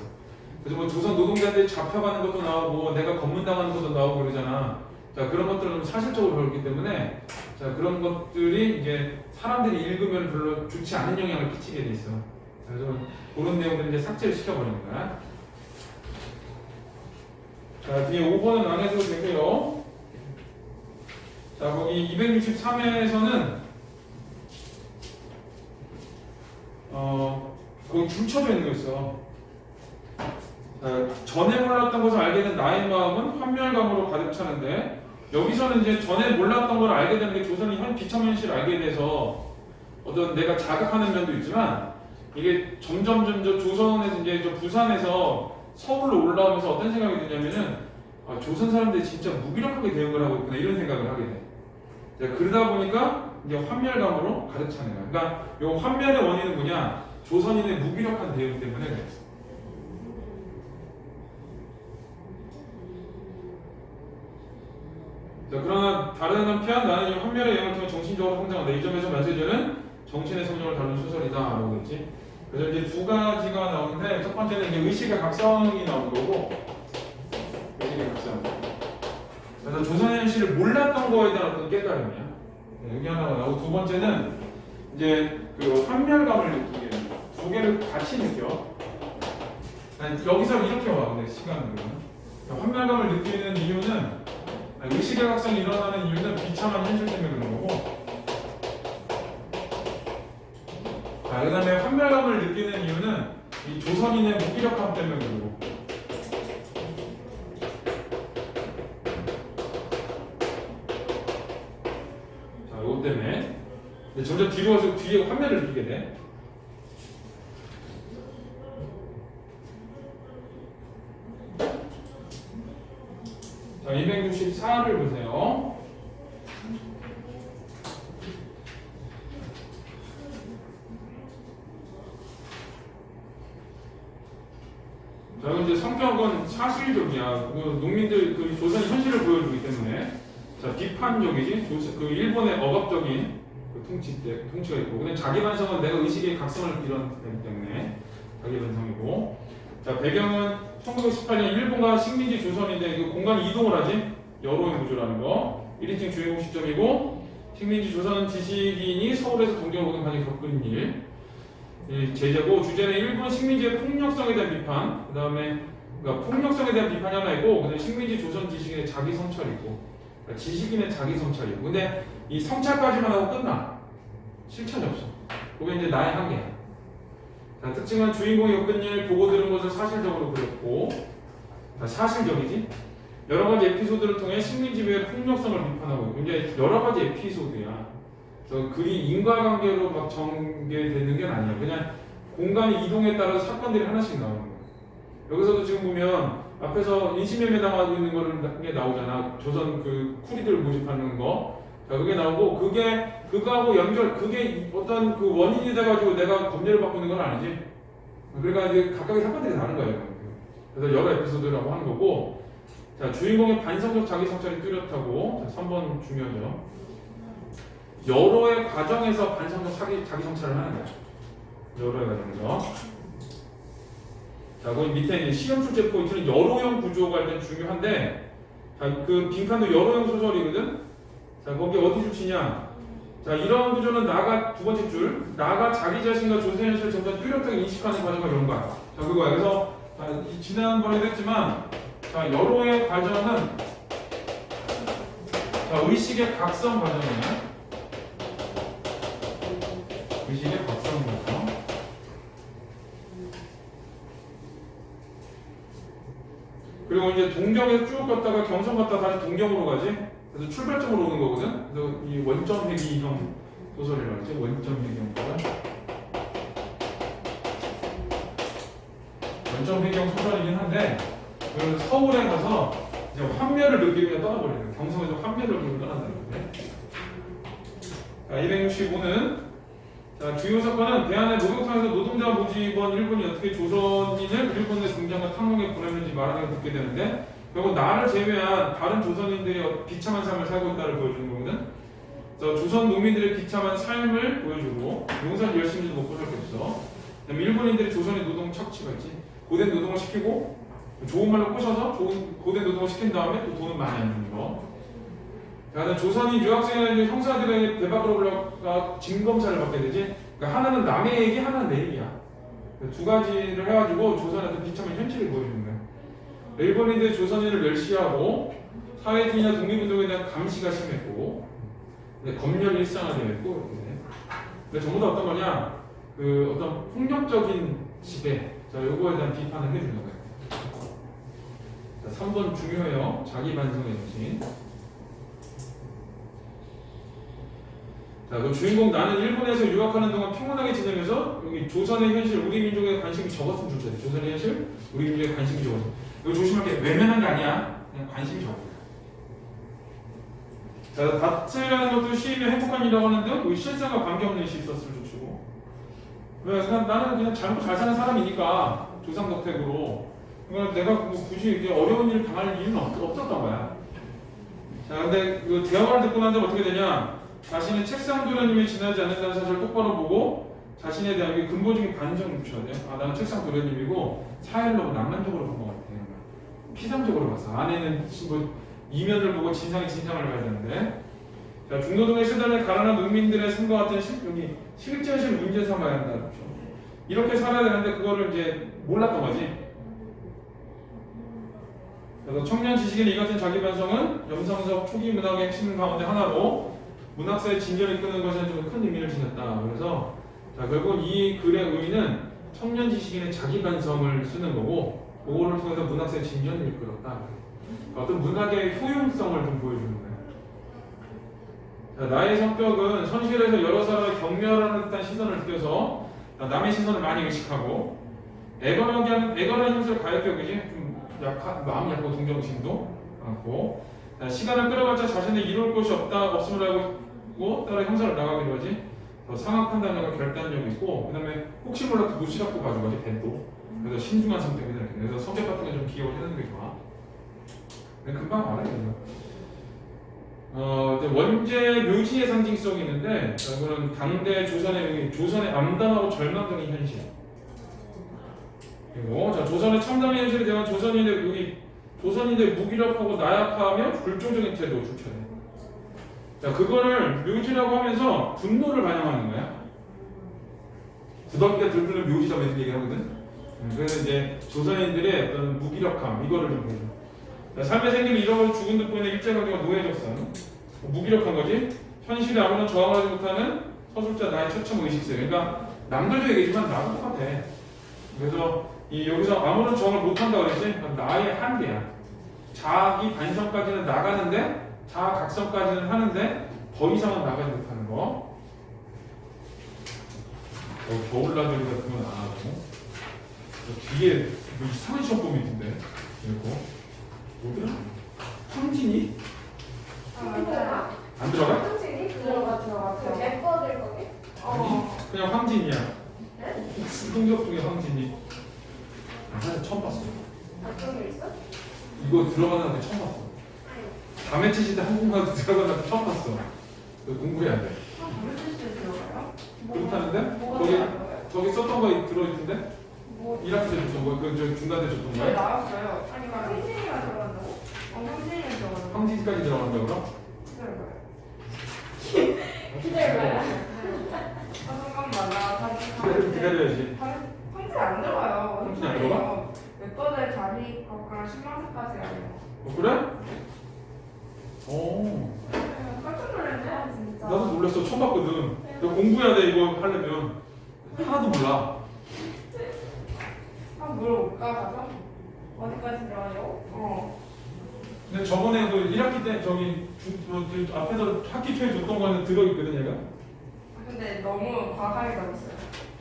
그래서 뭐 조선 노동자들이 잡혀가는 것도 나오고 내가 검문당하는 것도 나오고 그러잖아. 자, 그런 것들은 좀 사실적으로 그렇기 때문에, 자, 그런 것들이 이제 사람들이 읽으면 별로 좋지 않은 영향을 끼치게 돼 있어. 그래서 그런 내용들을 이제 삭제를 시켜버리는 거야. 자, 뒤에 5번은 안 해도 되고요. 자, 거기 263회에서는 거기 줄 쳐져 있는 거 있어. 자, 전에 몰랐던 것을 알게 된 나의 마음은 환멸감으로 가득 차는데, 여기서는 이제 전에 몰랐던 걸 알게 되는 게 조선이 비참 현실을 알게 돼서 어떤 내가 자극하는 면도 있지만, 이게 점점 조선에서 이제 저 부산에서 서울로 올라오면서 어떤 생각이 드냐면은, 아, 조선 사람들이 진짜 무기력하게 대응을 하고 있구나 이런 생각을 하게 돼. 자, 그러다 보니까 이제 환멸감으로 가득 차는 거야. 그러니까 이 환멸의 원인은 뭐냐? 조선인의 무기력한 대응 때문에 그래. 자, 그러나 다른 한편 나는 이 환멸의 영향을 통해 정신적으로 성장한다. 이 점에서 메시지는 정신의 성장을 다루는 소설이다 라고 했지. 그래서 이제 두 가지가 나오는데, 첫 번째는 이제 의식의 각성이 나오는 거고, 의식의 각성. 그래서 조선의 현실을 몰랐던 거에 대한 어떤 깨달음이야. 네, 여기 하나가 나오고, 두 번째는 이제 그 환멸감을 느끼게 됩니다. 두 개를 같이 느껴. 여기서 이렇게 와, 근데 시간으로는. 환멸감을 느끼는 이유는, 의식의 각성이 일어나는 이유는 비참한 현실 때문에 그런 거고, 자, 그 다음에 환멸감을 느끼는 이유는 이 조선인의 무기력함 때문에 그런 거고. 자, 이것 때문에 점점 뒤로 와서 뒤에 환멸을 느끼게 돼. 자, 264를 보세요. 자, 이제 성격은 사실적이야. 그 농민들 그 조선 현실을 보여주기 때문에, 자, 비판적이지. 그 일본의 억압적인 그 통치가 있고, 근데 자기 반성은 내가 의식의 각성을 이뤄내기 때문에 자기 반성이고. 자, 배경은 1918년 일본과 식민지 조선인데, 그 공간이 이동을 하지. 여로의 구조라는 거. 1인칭 주인공 시점이고, 식민지 조선 지식인이 서울에서 동경을 오는 과정에 겪은 일. 제재고, 주제는 일본 식민지의 폭력성에 대한 비판, 그 다음에 그러니까 폭력성에 대한 비판이 하나 있고, 근데 식민지 조선 지식인의 자기 성찰이 있고, 그러니까 지식인의 자기 성찰이 있고, 근데 이 성찰까지만 하고 끝나. 실천이 없어. 그게 이제 나의 한계야. 자, 특징은 주인공이 겪은 일, 보고 들은 것을 사실적으로 그렸고, 사실적이지. 여러 가지 에피소드를 통해 식민지배의 폭력성을 비판하고 있고, 이제 여러 가지 에피소드야. 글이 인과관계로 막 전개되는 게 아니야. 그냥 공간의 이동에 따라서 사건들이 하나씩 나오는 거야. 여기서도 지금 보면 앞에서 인신매매 당하고 있는 게 나오잖아. 조선 그 쿠리들 모집하는 거. 자, 그게 나오고, 그거하고 그게 어떤 그 원인이 돼가지고 내가 검열을 받고 있는 건 아니지. 그러니까 이제 각각의 사건들이 다른 거예요. 그래서 여러 에피소드라고 하는 거고. 자, 주인공의 반성적 자기 성찰이 뚜렷하고, 자, 3번 중요하죠. 여러의 과정에서 반성적 자기 성찰을 하는 거야. 여러의 과정에서. 자, 거기 밑에 이제 시험 출제 포인트는 여러형 구조가 일단 중요한데, 자, 그 빈칸도 여러형 소설이거든. 자, 거기 어디 줄치냐? 자, 이런 구조는 두 번째 줄, 나가 자기 자신과 조세 현실을 점점 뚜렷하게 인식하는 과정을 이런 거야. 자, 그거야. 그래서 지난번에도 했지만, 자, 여러의 과정은 자, 의식의 각성 과정이야. 의식의 각성 과정. 그리고 이제 동경에서 쭉 갔다가 경성 갔다가 다시 동경으로 가지. 그래서 출발점으로 오는 거거든. 그래서 이 원점 회귀형 소설이라고 하지. 원점 회귀형 소설. 원점 회귀형 소설이긴 한데, 그 서울에 가서 이제 환멸을 느끼면 떠나버리는 거야. 경성에서 환멸을 느끼면 떠난다는 건데. 자, 265는 자, 주요 사건은 대한의 목욕탕에서 노동자 모집원 일본이 어떻게 조선인을 일본의 공장과 탕목에 보냈는지 말하는 걸 듣게 되는데 결국 나를 제외한 다른 조선인들이 비참한 삶을 살고 있다를 보여주는 거거든. 그래서 조선 농민들의 비참한 삶을 보여주고 용산 열심히도 못 보실 게 없어. 그다음에 일본인들이 조선의 노동 착취가 있지. 고된 노동을 시키고 좋은 말로 꼬셔서 좋은 고된 노동을 시킨 다음에 또 돈은 많이 안 주는 거. 자, 조선인 유학생의 형사들의 대박으로 올라가 진검사를 받게 되지. 그러니까 하나는 남의 얘기, 하나는 내 얘기야. 두 가지를 해가지고 조선한테 비참한 현실을 보여주는 거야. 일본인들이 조선인을 멸시하고 사회주의나 독립운동에 대한 감시가 심했고 검열 일상화되었고 이렇게. 근데 전부 다 어떤 거냐? 그 어떤 폭력적인 지배. 자, 요거에 대한 비판을 해주는 거예요. 자, 3번 중요해요. 자기 반성의 정신. 자, 그 주인공 나는 일본에서 유학하는 동안 평온하게 지내면서 여기 조선의 현실, 우리 민족에 관심이 적었으면 좋겠다. 조선의 현실, 우리 민족에 관심이 적었어. 이거 조심할 게 외면한 게 아니야. 그냥 관심이 적어. 자, 다트라는 것도 시인의 행복한 일이라고 하는데 우리 실생과 관계없는 일이 있었으면 좋고. 왜? 그냥 나는 그냥 잘 사는 사람이니까 조상덕택으로. 그러니까 내가 뭐 굳이 이렇게 어려운 일을 당할 이유는 없었던 거야. 자, 근데 그 대화를 듣고 난 다음에 어떻게 되냐? 자신의 책상 도련님이 지나지 않는다는 사실을 똑바로 보고 자신에 대한 근본적인 반성을 줘야 돼. 아, 나는 책상 도련님이고 사회를 너무 낭만적으로 본 것 같아. 피상적으로 봤어. 안에는 뭐 이면을 보고 진상을 봐야 되는데. 자, 중노동의 수단을 가난한 농민들의 삶과 같은 여기 실제 현실 문제 삼아야 한다. 그렇죠? 이렇게 살아야 되는데 그거를 이제 몰랐던 거지. 그래서 청년 지식인의 이 같은 자기 반성은 염상섭 초기 문학의 핵심 가운데 하나로 문학사의 진전을 이끄는 것에 좀 큰 의미를 지녔다. 그래서 자, 결국 이 글의 의미는 청년 지식인의 자기 반성을 쓰는 거고 그거를 통해서 문학사의 진전을 이끌었다. 어떤 문학의 효용성을 좀 보여주는 거예요. 자, 나의 성격은 현실에서 여러 사람을 경멸하는 듯한 시선을 느껴서 남의 시선을 많이 의식하고 애걸한 힘을 가역적이지 좀 마음이 약하고 동정심도 많고 시간을 끌어봤자 자신이 이룰 곳이 없음을 알고 따라 형사를 나가기로 하지. 더 상황 판단력과 결단력이 있고 그 다음에 혹시 몰라 도시락도 가져가지 벤도. 그래서 신중한 선택이 되는. 그래서 성격 같은 거 좀 기억을 해놓는 게 좋아. 근데 금방 알아요. 원죄 묘지의 상징성이 있는데 이거는 당대 조선의 암담하고 절망적인 현실. 그리고 자, 조선의 참담한 현실에 대한 조선인들 무기력하고 나약하며 불조적인 태도 주체돼. 자, 그거를 묘지라고 하면서 분노를 반영하는 거야. 구덕기가 들끓는 묘지라고 이렇게 얘기하거든. 그래서 이제 조선인들의 어떤 무기력함 이거를 좀 보죠. 자, 삶의 생기를 잃어버려 죽은 듯보이는 일제강점과 노예적선. 무기력한 거지. 현실에 아무런 저항하지 못하는 서술자 나의 처참 의식세. 그러니까 남들도 얘기지만 나도 똑같아. 그래서 여기서 아무런 저항을 못한다고 그랬지. 나의 한계야. 자기 반성까지는 나가는데 자아 각성까지는 하는데 더 이상은 나가지 못하는 거. 겨울나들이 같은 건 안 하고. 뒤에 뭐 이상한 시험 범위 있던데. 이거 뭐더라? 황진이? 들어가? 안 들어가? 황진이? 들어가. 그 래퍼들 거기? 아니 그냥 황진이야. 네? 성격 중에 황진이. 사실 처음 봤어. 어떤 게 있어? 이거 들어가는 거 처음 봤어. 밤에 치실 때 한국말도 들어가는 거 처음 봤어. 공부해야 돼. 무슨 뜻이 들어가요? 그렇다는데? 저기 썼던 거 들어있던데? 1학기 때 줬던 거, 저 중간 때 줬던 네, 거야? 나왔어요. 아니, 황진이가 들어간다고? 황진이가 들어간다고? 황진까지 들어간다 그럼? 기다려봐요. 잠깐만, 나 다시 기다려야지. 황진 안 들어가요. 황진 안 들어가? 웹거들 자리 것과 신망사까지 아니에요. 그래? 오. 깜짝 놀랐네, 진짜. 나도 놀랐어. 처음 봤거든. 너 공부해야 돼 이거 하려면. 하나도 몰라. 물어볼까, 가서? 어디까지 들어가냐고? 근데 저번에 그 1학기 때 앞에서 학기 초에 줬던 거는 들어있거든 얘가. 근데 너무 과하게 잡았어요.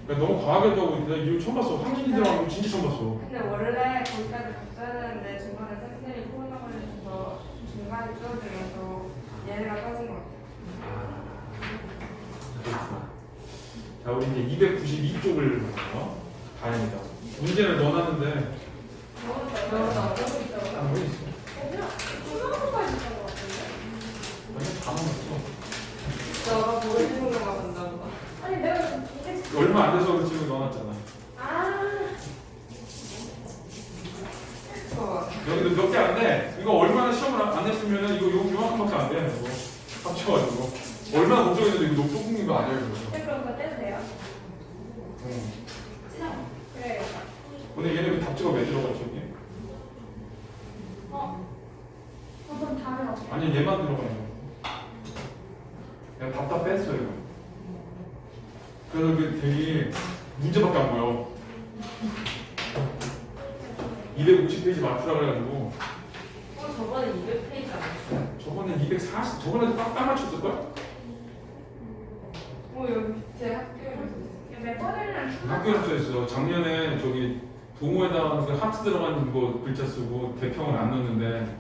그러니까 너무 과하게 하고 내가 이거 처음 봤어. 황진이 들어간 거 진짜 처음 봤어. 근데 원래 거기까지 갔어야 되는데 중간에 쌤들이 코로나 걸려서 중간에 줄어들면서 얘네가 빠진 것 같아요. 292쪽을 다행이다. 문제를 넣어놨는데 너무 안 보이지? 수학까지 있던 것 같은데? 완전 다 넣어놨어. 너가 보여주는 것만 본다고. 아니 내가 이게 얼마 안 돼서 지금 넣어놨잖아. 여기도 몇 개 안 돼. 이거 얼마나 시험을 안 했으면은 이거 요만큼밖에 안 돼. 이거 합쳐가지고 얼마나 걱정했는데 이거 너무 조금인 거 아니에요? 이거. 그럼 그거 떼도 돼요? 그래. 근데 얘네 답지가 왜 들어갔지 여기? 그럼 다음에 어떻게? 아니 얘만 들어가는 거. 내가 답 다 뺐어 이거. 그래서 이게 되게 문제밖에 안 보여. 250페이지 맞추라 그래가지고 저번에 200페이지 아니었어요? 저번에 240 저번에도 딱 맞췄을걸? 여기 밑에 학교에서 몇 번이나 학교에 써있어. 작년에 저기 동호회다 그 하트 들어간 거 글자 쓰고 대평을 안 넣었는데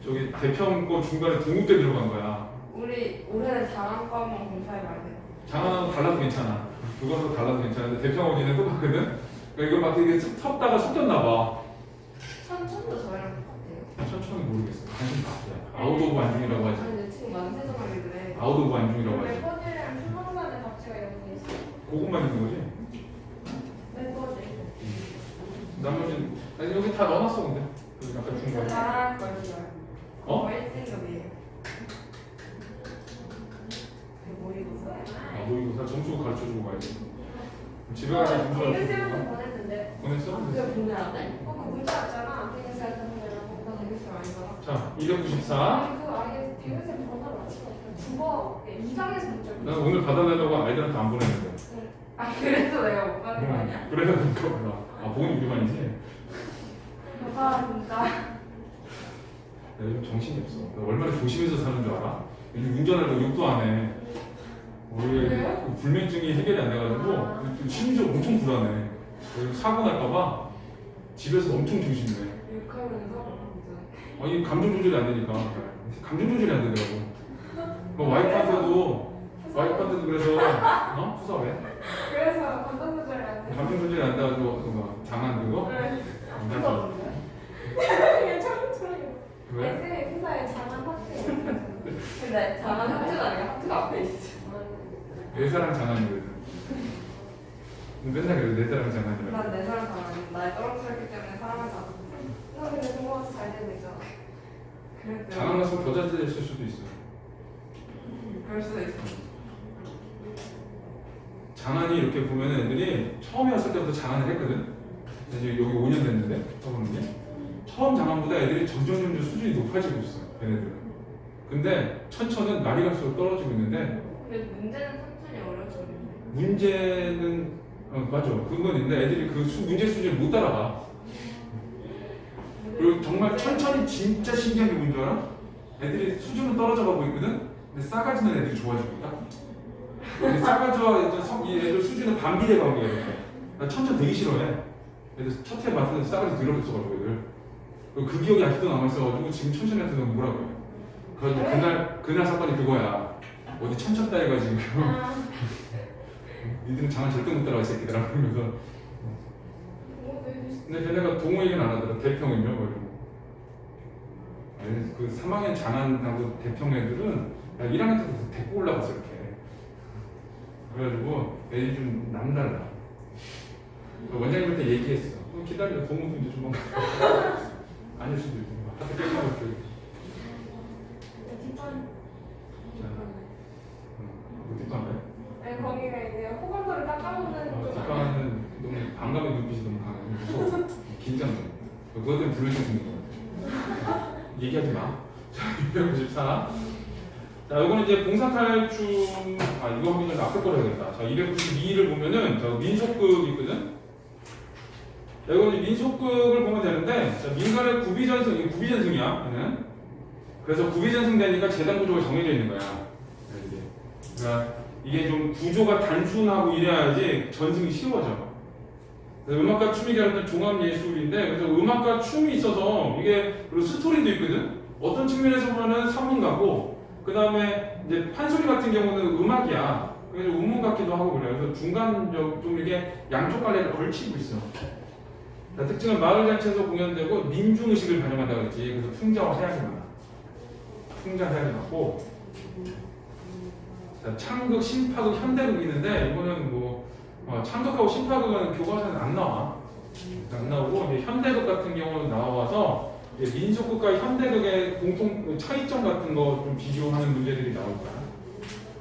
저기 대평 거 중간에 동국대 들어간 거야. 우리 올해는 장학 과목 공부해 봐야 돼요. 장하나도 달라도 괜찮아. 그거도 달라도 괜찮은데 대평하고 얘네 똑같거든? 그러니까 이거 막 되게 섞다가 섞였나 봐. 천천도 저희랑 똑같아요. 천천히 모르겠어. 관심 바뀌야. 아웃 오브 안중이라고 하지. 아니 근데 지금 만세정하게 그래. 아웃 오브 안중이라고 하지. 몇 번이랑 수능산의 답지가 여기 있어. 그것만 있는 거지? 몇 번이? 나머지는 아니, 여기 다 넣어놨어 근데. 여기 아까 준 거. 잘할 걸요. 어? 1등급이에요. 모의고사. 아, 모의고사 점수 가르쳐주고 가야지. 집에 가서 점수 대근 가르쳐주고 쌤한테 가. 보냈는데. 보냈어? 그거 보내 안 해? 그 문자 왔잖아. 대근 쌤한테 보내라고. 나 되게 잘 아니잖아. 자, 294. 아니 그 아예 대근 쌤 번호를 안 찍었어. 국어 2강에서 문자. 난 오늘 받아내려고 아이들한테 안 보냈는데. 아 그래서 내가 못 받는 거 아니야? 그래서 그런가 보다. 아, 보니 우리만이지? 아 진짜. 나 요즘 정신이 없어. 나 얼마나 조심해서 사는 줄 알아? 요즘 운전할 때 욕도 안 해. 우리 그래요? 불면증이 해결이 안 돼가지고 심리적으로 엄청 불안해. 그리고 사고 날까봐 집에서 엄청 조심해. 욕하면서 아니 감정 조절이 안 되니까 감정 조절이 안 되더라고. 뭐 와이프한테도 그래서 후사 왜? 그래서 감정 조절이 안 돼. 감정 조절이 안 돼가지고 뭐 장난 그거? 무서운데? 그냥 처음처럼. 왜? SM 회사에 장한 파트. 근데 장한 학교가 아니라 학교 앞에 있어. 내 사랑 장난이거든. 맨날 그래 내 사랑 장난이라고. 난 내 사람 사랑하는 나에 떨어뜨렸기 때문에 사랑하지 않아. 너 근데 공부가 잘 되고 있잖아. 그래서 장난 갔으면 더 잘 됐을 수도 있어. 그럴 수도 있어. 장난이 이렇게 보면 애들이 처음에 왔을 때부터 장난을 했거든. 이제 여기 5년 됐는데 써보는 게 처음 장난보다 애들이 점점 수준이 높아지고 있어. 얘네들은. 근데 천천은 날이 갈수록 떨어지고 있는데 근데 문제는 천천히 어려워지는데. 문제는 맞아. 그건 있는데 애들이 그 문제 수준을 못 따라가. 그리고 정말 천천히 진짜 신기한 게 뭔지 알아? 애들이 수준은 떨어져 가고 있거든. 근데 싸가지는 애들이 좋아지고 있다. 근데 싸가지와 이 애들 수준은 반비례 관계야 이렇게. 나 천천 되게 싫어해. 애들 첫 해 맡은 싸가지 더럽혔어가지고 애들. 그리고 그 기억이 아직도 남아있어가지고 지금 천천한테 너 뭐라고 해. 그래가지고 그날 사건이 그거야. 어디 천천 따위가 지금 니들은 장난 절대 못 따라와 이 새끼들아 그러면서. 근데 걔네가 동호 얘기는 안 하더라. 대평은요 뭐 이런 거. 아니, 그 3학년 장안하고 대평 애들은 1학년 때부터 데리고 올라갔어 이렇게. 그래가지고 애들이 좀 남달라. 원장님한테 얘기했어. 기다려 동호도 이제 조만간 아닐 수도 있고 학교 끝나고 이렇게. 뒷반. 뒷반 왜? 아니 거기가 이제 호감도를 깎아먹는 곳. 뒷반은 너무 반감의 눈빛이 너무 강해. 무서워. 긴장돼. 그것 때문에 불면증 생긴 거 같아. 얘기하지 마. 자, 294. 자, 이거는 이제 봉사탈춤, 이거 하기 전에 앞에 거로 해야겠다. 자, 292를 보면은, 민속극 있거든? 자, 이거는 민속극을 보면 되는데, 자, 민간의 구비전승, 이게 구비전승이야, 얘는. 그래서 구비전승 되니까 재단 구조가 정해져 있는 거야. 그러니까 이게 좀 구조가 단순하고 이래야지 전승이 쉬워져. 그래서 음악과 춤이 결합된 종합예술인데, 그래서 음악과 춤이 있어서 이게, 그리고 스토리도 있거든? 어떤 측면에서 보면은 사문가고, 그 다음에 이제 판소리 같은 경우는 음악이야. 그래서 운문 같기도 하고 그래요. 그래서 중간적 좀 이게 양쪽 갈래를 걸치고 있어. 자, 특징은 마을 자체에서 공연되고 민중의식을 반영한다 그랬지. 그래서 풍자와 해악이 많아. 풍자 해악이 많고. 자, 창극, 신파극, 현대극이 있는데 이거는 뭐 창극하고 신파극은 교과서에는 안 나와. 안 나오고 이제 현대극 같은 경우는 나와서 이제 민속극과 현대극의 공통 차이점 같은 거 좀 비교하는 문제들이 나올 거야.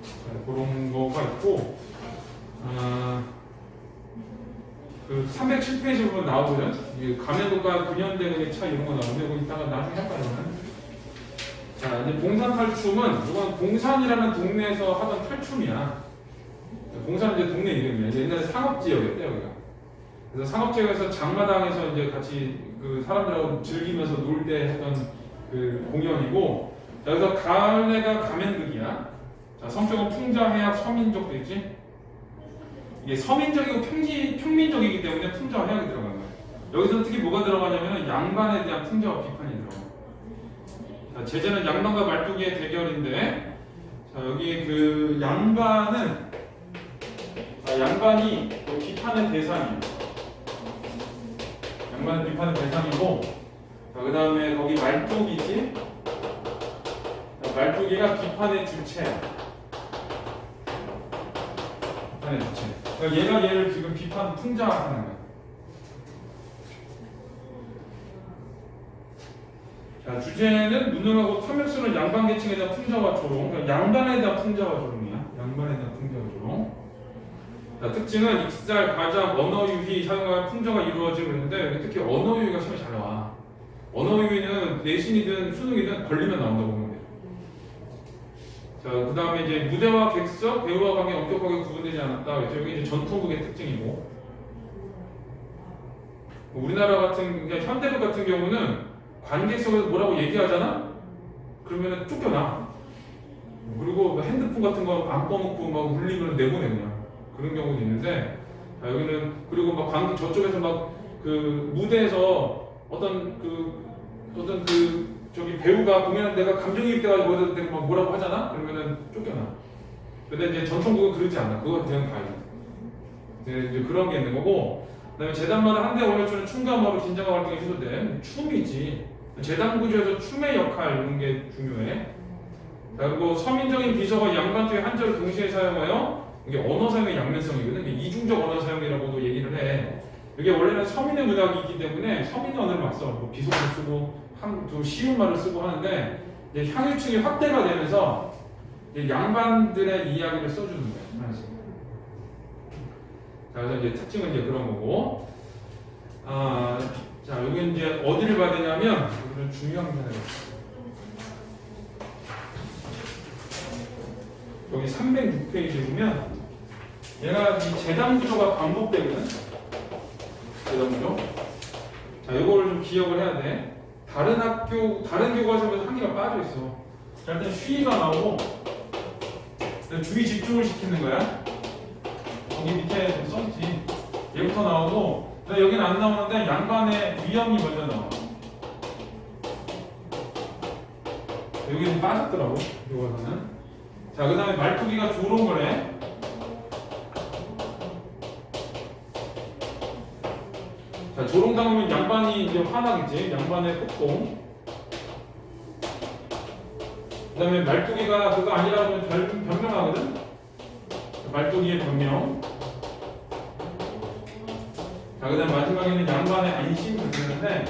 자, 그런 거가 있고 그 307페이지 보면 나오거든. 가면극과 근현대극의 차이 이런 거 나오는데 이거 이따가 나중에 할까요? 자, 이제 봉산 탈춤은 이건 봉산이라는 동네에서 하던 탈춤이야. 봉산은 이제 동네 이름이야. 이제 옛날에 상업지역이었대 여기가. 그래서 상업지역에서 장마당에서 이제 같이 그 사람들하고 즐기면서 놀 때 했던 그 공연이고, 자, 여기서 가을내가 가면극이야. 자, 성격은 풍자, 해악, 서민족도 있지. 이게 서민적이고 평민적이기 때문에 풍자와 해악이 들어가는 거야. 여기서 특히 뭐가 들어가냐면 양반에 대한 풍자와 비판이 들어가. 자, 제재는 양반과 말뚝이의 대결인데, 자, 여기 그 양반은 양반이 비판의 대상이에요. 양반은 비판의 대상이고, 그 다음에 거기 말뚝이 있지? 자, 말뚝이가 비판의 주체야. 비판의 주체. 그러니까 얘가 얘를 지금 비판 풍자하는 거야. 자, 주제는 무능하고 탐욕스러운 양반 계층에 대한 풍자와 조롱. 그러니까 양반에 대한 풍자와 조롱이야. 양반에 대한 풍자와 조롱. 자, 특징은 익살, 가장, 언어유희 사용하여 풍자가 이루어지고 있는데 특히 언어유희가 시험에 잘 나와. 언어유희는 내신이든 수능이든 걸리면 나온다고 보면 돼. 자, 그 다음에 이제 무대와 객석, 배우와 관계 엄격하게 구분되지 않았다. 그래서 여기 이제 전통극의 특징이고. 우리나라 같은, 그러니까 현대극 같은 경우는 관객석에서 뭐라고 얘기하잖아? 그러면 쫓겨나. 그리고 핸드폰 같은 거 안 꺼놓고 막 울리면 내보내 그냥. 그런 경우도 있는데, 자, 여기는 그리고 막 관객 저쪽에서 막 그 무대에서 어떤 저기 배우가 공연할 내가 감정이입돼가지고 막 뭐라고 하잖아? 그러면은 쫓겨나. 근데 이제 전통극은 그러지 않아. 그거 그냥 가요. 네, 이제 그런 게 있는 거고. 그다음에 재단마다 한대 원래주는 춤감으로 긴장과 활동이 해소돼. 춤이지. 재단 구조에서 춤의 역할 이런 게 중요해. 자, 그리고 서민적인 비서가 양반투의 한자를 동시에 사용하여 이게 언어 사용의 양면성이거든. 이게 이중적 언어 사용이라고도 얘기를 해. 이게 원래는 서민의 문학이기 때문에 서민의 언어를 막 써. 뭐 비속어 쓰고 또 쉬운 말을 쓰고 하는데 이제 향유층이 확대가 되면서 이제 양반들의 이야기를 써주는 거야. 하나씩. 자, 그래서 이제 특징은 이제 그런 거고. 자, 여기 이제 어디를 봐야 되냐면 여기는 중요한 편을 여기 306페이지 보면 얘가 이 재단 구조가 반복되거든. 재단 구조. 자, 이거를 좀 기억을 해야 돼. 다른 교과서에서 한 개가 빠져 있어. 자, 일단 쉬가 나오고 주의 집중을 시키는 거야. 여기 밑에 써있지. 얘부터 나오고, 여기는 안 나오는데 양반의 위험이 먼저 나와. 여기는 빠졌더라고, 교과서는. 자, 그 다음에 말투기가 조롱 거래. 자, 조롱 당하면 양반이 이제 화나겠지. 양반의 폭동. 그 다음에 말투기가 그거 아니라고 변명하거든. 말투기의 변명. 자, 그 다음 마지막에는 양반의 안심을 드리는데,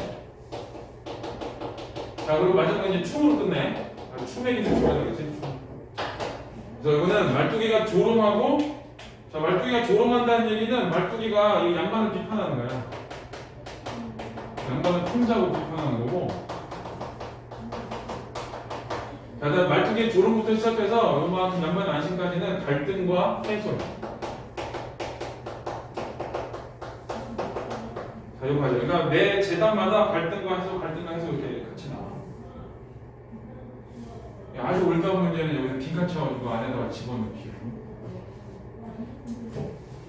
자, 그리고 마지막에 이제 춤으로 끝내. 춤의 기준 중요하다 그랬지. 그래서 이거는 말투기가 조롱하고, 자, 말투기가 조롱한다는 얘기는 말투기가 이 양반을 비판하는 거야. 양반을 풍자고 비판하는 거고. 자, 그다음 말투기의 조롱부터 시작해서 요만큼 양반의 안심까지는 갈등과 해소. 자, 이거 봐요. 그러니까 매 재단마다 갈등과 해소 이렇게 같이 나와. 아주 올드한 문제는 여기서 빈칸 채워주고 안에다가 집어넣기.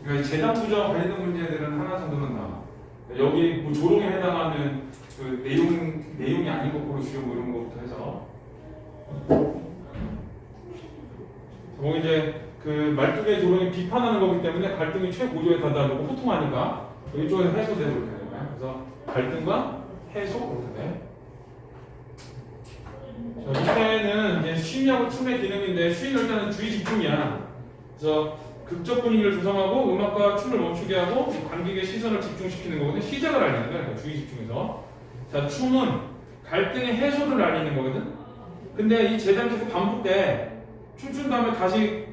그러니까 재단 구조와 관련된 문제들은 하나 정도는 나와. 여기 뭐 조롱에 해당하는 그 내용이 아닌 거 고로 주요 뭐 이런 거부터 해서. 거기 이제 그 말뚝의 조롱이 비판하는 거기 때문에 갈등이 최고조에 다다르고 호통하니까 이쪽에서 해소되고 이렇게 되는 거야. 그래서 갈등과 해소 이렇게 돼. 자, 밑에는 이제 쉼하고 춤의 기능인데 쉼은 일단은 주의 집중이야. 그래서 극적 분위기를 조성하고 음악과 춤을 멈추게 하고 관객의 시선을 집중시키는 거거든. 시작을 알리는 거야. 그러니까 주의 집중해서. 자, 춤은 갈등의 해소를 알리는 거거든. 근데 이 재단이 계속 반복돼. 춤춘 다음에 다시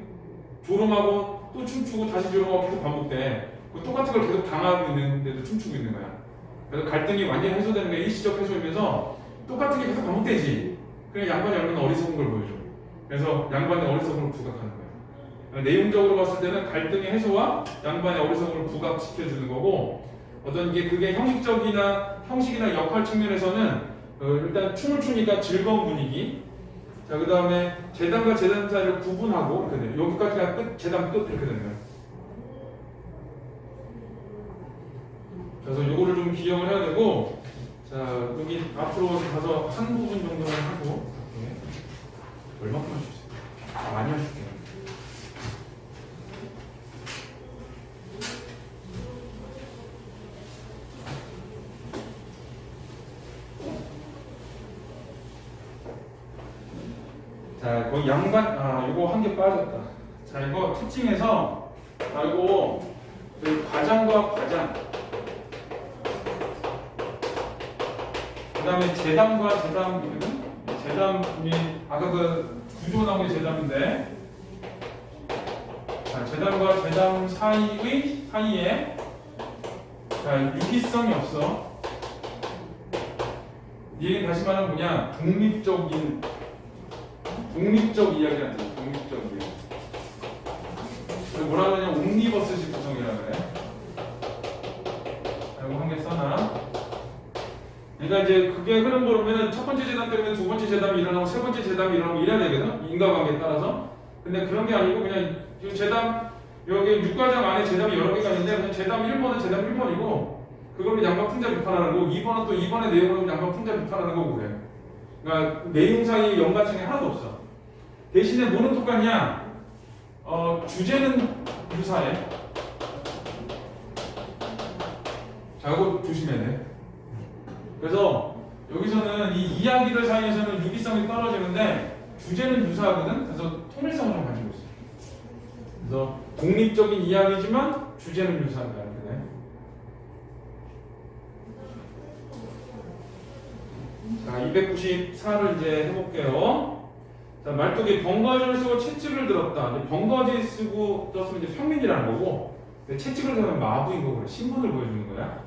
조롱하고 또 춤추고 다시 조롱하고 계속 반복돼. 그 똑같은 걸 계속 당하고 있는데도 춤추고 있는 거야. 그래서 갈등이 완전히 해소되는 게 일시적 해소이면서 똑같은 게 계속 반복되지. 그래 양반이 얼마나 어리석은 걸 보여줘. 그래서 양반의 어리석음을 부각하는 거야. 내용적으로 봤을 때는 갈등의 해소와 양반의 어리석음을 부각시켜주는 거고, 어떤 게 그게 형식이나 역할 측면에서는 일단 춤을 추니까 즐거운 분위기. 자, 그 다음에 재단과 재단 사이를 구분하고 이렇게 돼요. 여기까지가 끝, 재단 끝 이렇게 되는 거예요. 그래서 요거를 좀 기억을 해야 되고, 자, 여기 앞으로 가서 한 부분 정도는 하고, 네. 얼마큼 할 수 있어요? 많이 할 수 있어요. 자, 거기 양반, 요거 한 개 빠졌다. 자, 이거 특징에서, 이거 그 과장과 과장, 그 다음에 재담과 재담이거든. 재담이 아까 그 구조 나온 게 재담인데, 자, 재담과 재담 사이에 자, 유기성이 없어. 이 얘기 다시 말하면 뭐냐? 독립적 이야기라는 거죠. 독립적 이야기. 뭐라 그러냐? 옴니버스식 구성이라 그래. 이거 한 개 써놔. 그러니까 이제 그게 흐름으로 보면 첫 번째 재단 때문에 두 번째 재단이 일어나고 세 번째 재단이 일어나고 이래야 되거든. 인과관계에 따라서. 근데 그런 게 아니고 그냥 이 재단 여기 6과정 안에 재단이 여러 개가 있는데 그냥 재단 1번은 재단 1번이고 그걸로 양반 풍자 비판하는 거고 2번은 또 2번의 내용으로 양반 풍자 비판하는 거고 그래. 그러니까 내용 사이 연관성이 하나도 없어. 대신에 뭐는 똑같냐? 주제는 유사해. 자, 이거 조심해야 돼. 그래서 여기서는 이 이야기들 사이에서는 유기성이 떨어지는데 주제는 유사하거든. 그래서 통일성을 좀 가지고 있어. 그래서 독립적인 이야기지만 주제는 유사하다. 이렇게 돼. 자, 294를 이제 해볼게요. 자, 말뚝이 번거지를 쓰고 채찍을 들었다. 이제 번거지 쓰고 떴으면 이제 평민이라는 거고, 채찍을 들면 마부인 거고, 신분을 보여주는 거야.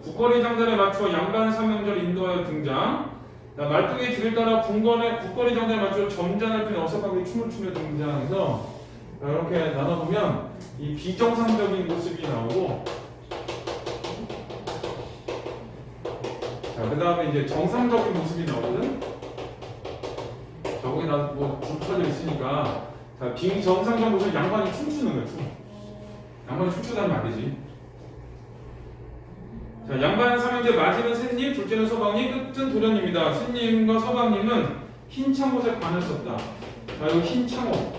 국거리 장단에 맞춰 양반 삼형절 인도하여 등장. 자, 말뚝의 뒤를 따라 국거리 장단에 맞춰 점잔을 핀 어석하게 춤을 추며 등장해서 이렇게 나눠보면 이 비정상적인 모습이 나오고, 자, 그 다음에 이제 정상적인 모습이 나오거든. 저거기 나뭐 붙여져 있으니까, 자, 비정상적인 모습 양반이 춤추는 거야. 양반이 춤추다는 안 되지. 자, 양반 삼형제 맞이는 셋님, 둘째는 서방님, 끝은 도련입니다. 셋님과 서방님은 흰 창옷에 관을 썼다. 자, 이거 흰 창옷.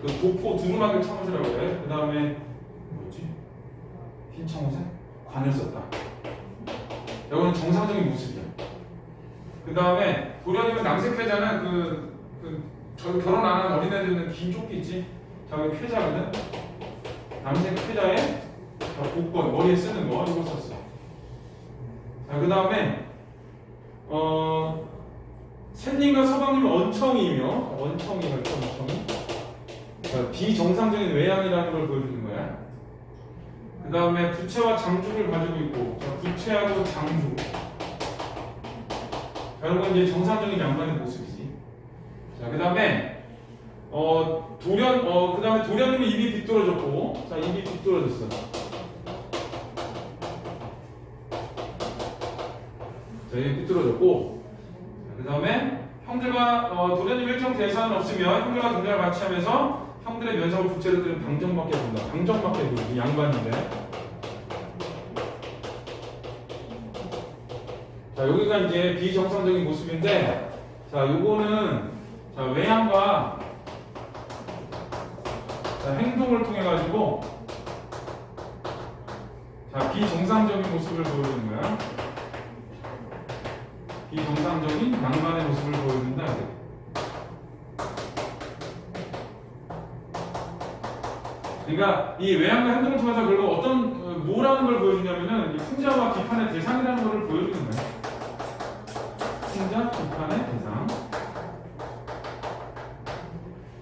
그 도포 두루마기 창옷이라고 해. 그 다음에 뭐지? 흰 창옷에 관을 썼다. 이거는 정상적인 모습이야. 그 다음에 도련님은 남색회자는 결혼 안 한 어린애들은 긴 조끼 있지? 자, 그 회자거든. 남색회자에 복권 머리에 쓰는 거 이거 썼어. 자, 그 다음에 셋님과 서방님은 언청이며 언청이. 자, 비정상적인 외양이라는 걸 보여주는 거야. 그 다음에 부채와 장주를 가지고 있고, 자, 부채하고 장주. 결국은 이제 정상적인 양반의 모습이지. 자, 그 다음에 그 다음에 도련님은 입이 비뚤어졌고, 자, 입이 비뚤어졌어. 자, 입이 비뚤어졌고, 그 다음에 형들과 도련님 일정 대사는 없으며 형들과 등장을 같이 하면서 형들의 면상을 부채로 들은 방정맞게 본다. 방정맞게 보이지, 양반인데. 자, 여기가 이제 비정상적인 모습인데, 자, 요거는 자, 외양과 자, 행동을 통해 가지고 자, 비정상적인 모습을 보여주는 거야. 비정상적인 양반의 모습을 보여준다. 그러니까 이 외양과 행동을 통해서 결국 어떤 뭐라는 걸 보여주냐면은 이 풍자와 비판의 대상이라는 것을 보여주는 거예요. 풍자, 비판의 대상.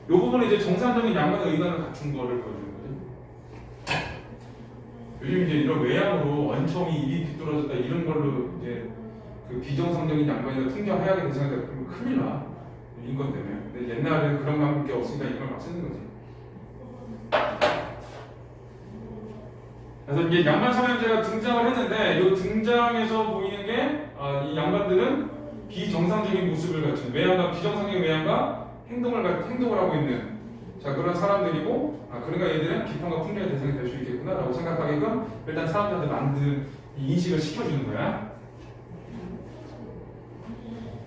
이 부분은 이제 정상적인 양반의 의견을 갖춘 거를 보여주는 거죠. 요즘 이제 이런 외양으로 원청이 입이 비뚤어졌다 이런 걸로 이제 그 비정상적인 양반이나 풍자 하야의 대상이다 그러면 큰일 나. 인권 때문에. 근데 옛날에는 그런 방법이 없으니까 이걸 막 쓰는 거지. 그래서 이제 양반 삼형제가 등장을 했는데 이 등장에서 보이는 게 이 양반들은 비정상적인 모습을 갖춘 외양과 비정상적인 외양과 행동을 하고 있는 자 그런 사람들이고 그러니까 얘들은 비판과 풍자의 대상이 될 수 있겠구나라고 생각하게끔 일단 사람들한테 만든 인식을 시켜주는 거야.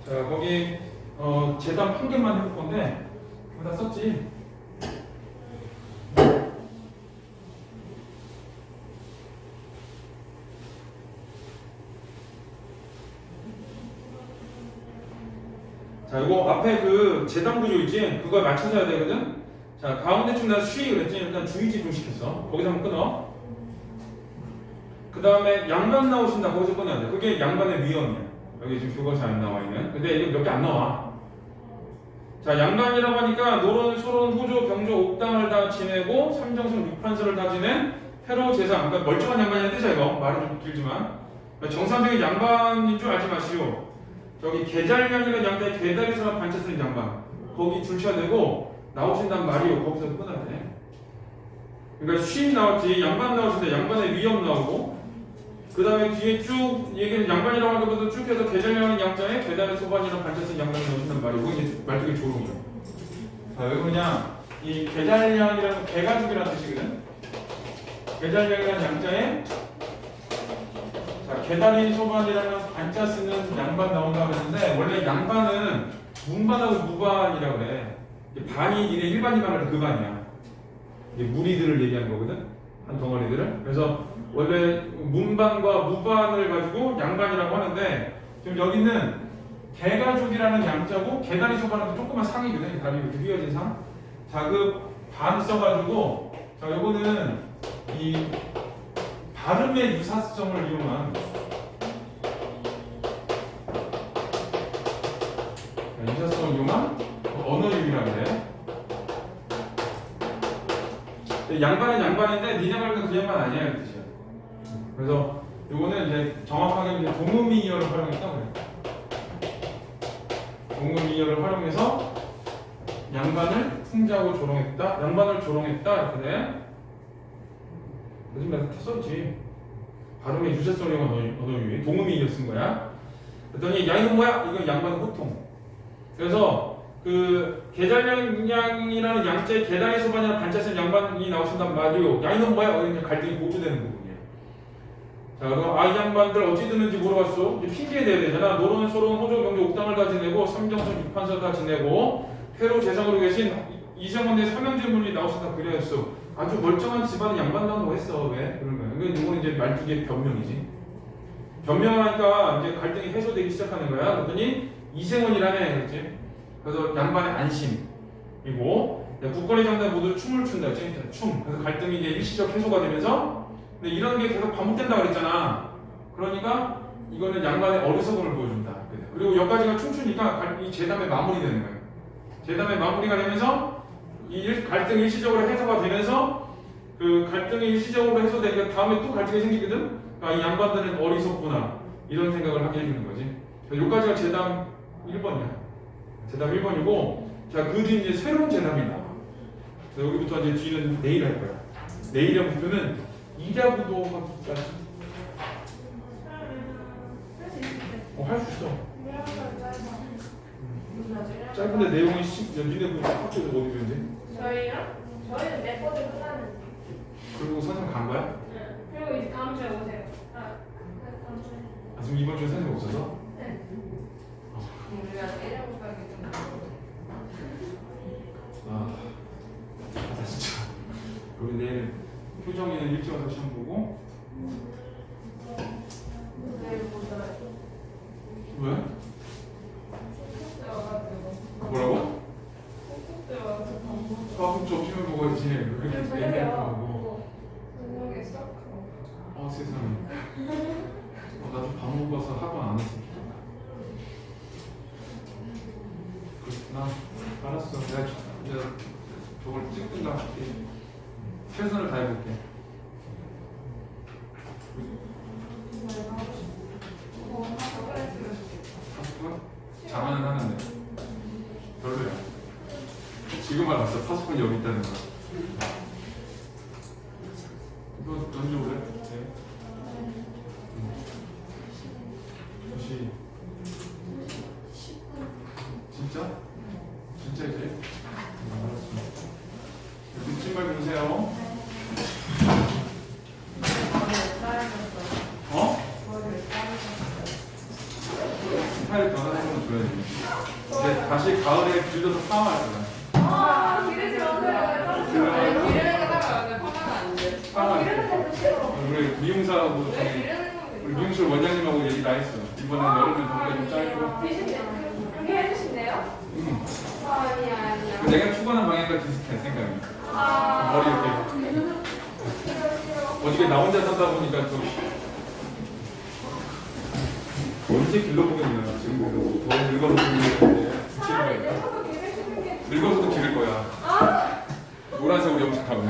자 거기 재단 판결만 해볼 건데 다 썼지. 자, 이거 앞에 그 재단 구조 있지? 그걸 맞춰서 해야 되거든? 자, 가운데쯤 나 쉬 그랬지? 일단 주의 집중시켰어. 거기서 한번 끊어. 그 다음에 양반 나오신다. 거기서 끊어야 돼. 그게 양반의 위험이야. 여기 지금 그것이 안 나와 있는. 근데 이거 몇 개 안 나와. 자, 양반이라고 하니까 노론, 소론, 호조, 병조, 옥당을 다 지내고 삼정성, 육판서를 다 지낸 패로 재상. 그러니까 멀쩡한 양반이라는 뜻이야, 이거. 말이 좀 길지만. 그러니까 정상적인 양반인 줄 알지 마시오. 저기 계잘량이라는 양자에 계달에서만 반차 쓰는 양반 거기 줄쳐야 되고 나오신단 말이요 거기서 끊어야 돼. 그러니까 쉼 나왔지 양반 나왔을 때 양반의 위험 나오고 그 다음에 뒤에 쭉 얘기는 양반이라고 하는 것부터 쭉 해서 계잘량이라는 양자에 계달의 소반이랑 반차 쓰는 양반이 나오신단 말이고 이게 말뚝이 조롱이야. 자 여기 그냥 이 계잘량이라는 개가죽이라는 뜻이거든. 계잘량이라는 양자에 계단인 소반이라는 반자 쓰는 양반 나온다고 했는데 원래 양반은 문반하고 무반이라고 그래. 반이 이게 일반 이반을 그 반이야. 이게 무리들을 얘기하는 거거든. 한 덩어리들을. 그래서 원래 문반과 무반을 가지고 양반이라고 하는데 지금 여기는 개가죽이라는 양자고 계단인 소반하고 조그만 상이거든. 다리 이렇게 휘어진 상. 자, 그 반 써가지고 자, 요거는 이 발음의 유사성을 이용한 유사성을 이용한 언어유희라고 해. 양반은 양반인데 니네 말고는 그 양반 아니야 이 뜻이야. 그래서 요거는 이제 정확하게 이제 동음이어를 활용했다고 그래. 동음이어를 활용해서 양반을 풍자하고 조롱했다. 양반을 조롱했다 이렇게 돼. 요즘 내가 다 썼지. 발음의 유사성을 이용한 언어유희. 동음이어 쓴 거야. 그랬더니 야 이건 뭐야? 이건 양반의 호통. 그래서 그 계잘량이라는 양자의 계단의 소반이나 반자 쓴 양반이 나오신단 말이요. 야 이건 뭐야? 갈등이 고조되는 부분이에요. 자 그럼 이 양반들 어찌 듣는지 물어봤어. 이제 핑계 대야 되잖아. 노론, 소론, 호조, 병조, 옥당을 다 지내고 삼정선, 육판서 다 지내고 패로 재상으로 계신 이성원대 삼형제문이 나오신다 그래였어. 아주 멀쩡한 집안의 양반 나온다고 했어. 왜? 그런 거야. 그러니까 이거는 이제 말뚝의 변명이지. 변명하니까 이제 갈등이 해소되기 시작하는 거야. 그랬더니 이생원이라네 그랬지. 그래서 양반의 안심이고 국권의 장단 모두 춤을 춘다 그랬지. 춤. 그래서 갈등이 이제 일시적 해소가 되면서 근데 이런 게 계속 반복된다 그랬잖아. 그러니까 이거는 양반의 어리석음을 보여준다. 그리고 여기까지가 춤추니까 이 재담의 마무리되는 거예요. 재담의 마무리가 되면서 이 갈등이 일시적으로 해소가 되면서 그 갈등이 일시적으로 해소되니까 다음에 또 갈등이 생기거든. 그러니까 이 양반들은 어리석구나 이런 생각을 하게 해주는 거지. 여기까지가 재담 1번이야. 재담 1번이고 자 그 뒤에 이제 새로운 재담이 나와. 여기부터 이제 뒤는 내일 할 거야. 내일의 목표는 2자구도 하기까지. 할 수 있어. 짧은데 내용이 니네 그 학교에서 어디 있는지? 저희요? 저희는 몇 번을 끝났는데. 그리고 선생님 간 거야? 네. 그리고 이제 다음 주에 오세요. 다음 주에. 지금 이번 주에 선생님 없어서? 네. 우리가 때려고 하기 좀 아, 진짜. 우리 내일 효정이는 일찍 와서 시험 보고. 내일 보자. 왜? 때 와가지고. 뭐라고? 때 와서 밥 먹자. 수학국수 없으면 먹어야지. 왜 이렇게 애매하게 하고. 저녁에 싹 아 세상에. 나도 밥 먹어서 학원 안 했어. 그렇구나. 알았어. 내가 이제 저걸 찍든가 최선을 다해볼게. 파스콘? 장안은 하는데 별로야. 지금 알았어. 파스콘이 여기 있다는 거. 이거 언제 오래? 네. 2시. 진짜? 진짜지? 알았어. 늦지 말고 오세요. 머리를 자르셨어. 어? 머리를 자르셨어. 스타일 변화하는 건 줘야지. 이제 다시 가을에 길러서 파마할 거야. 아, 기르지 마세요. 기르는 거 따라가면 파마가 안 돼. 파마. 기르는 것도 싫어. 우리 미용사하고 왜 저기 기르는 건 우리 괜찮아? 미용실 원장님하고 얘기 다 했어. 이번엔 여름에 머리가 좀 짧고. 그렇게 해주신대요? 응. 아니야. 내가 추구하는 방향과 비슷해 생각이. 머리 이렇게. 어저께 나 혼자 살다 보니까 좀 언제 길러보겠냐. 지금 더 늙어서 길는데 늙어서도 기를 거야. 노란색으로 염색하면.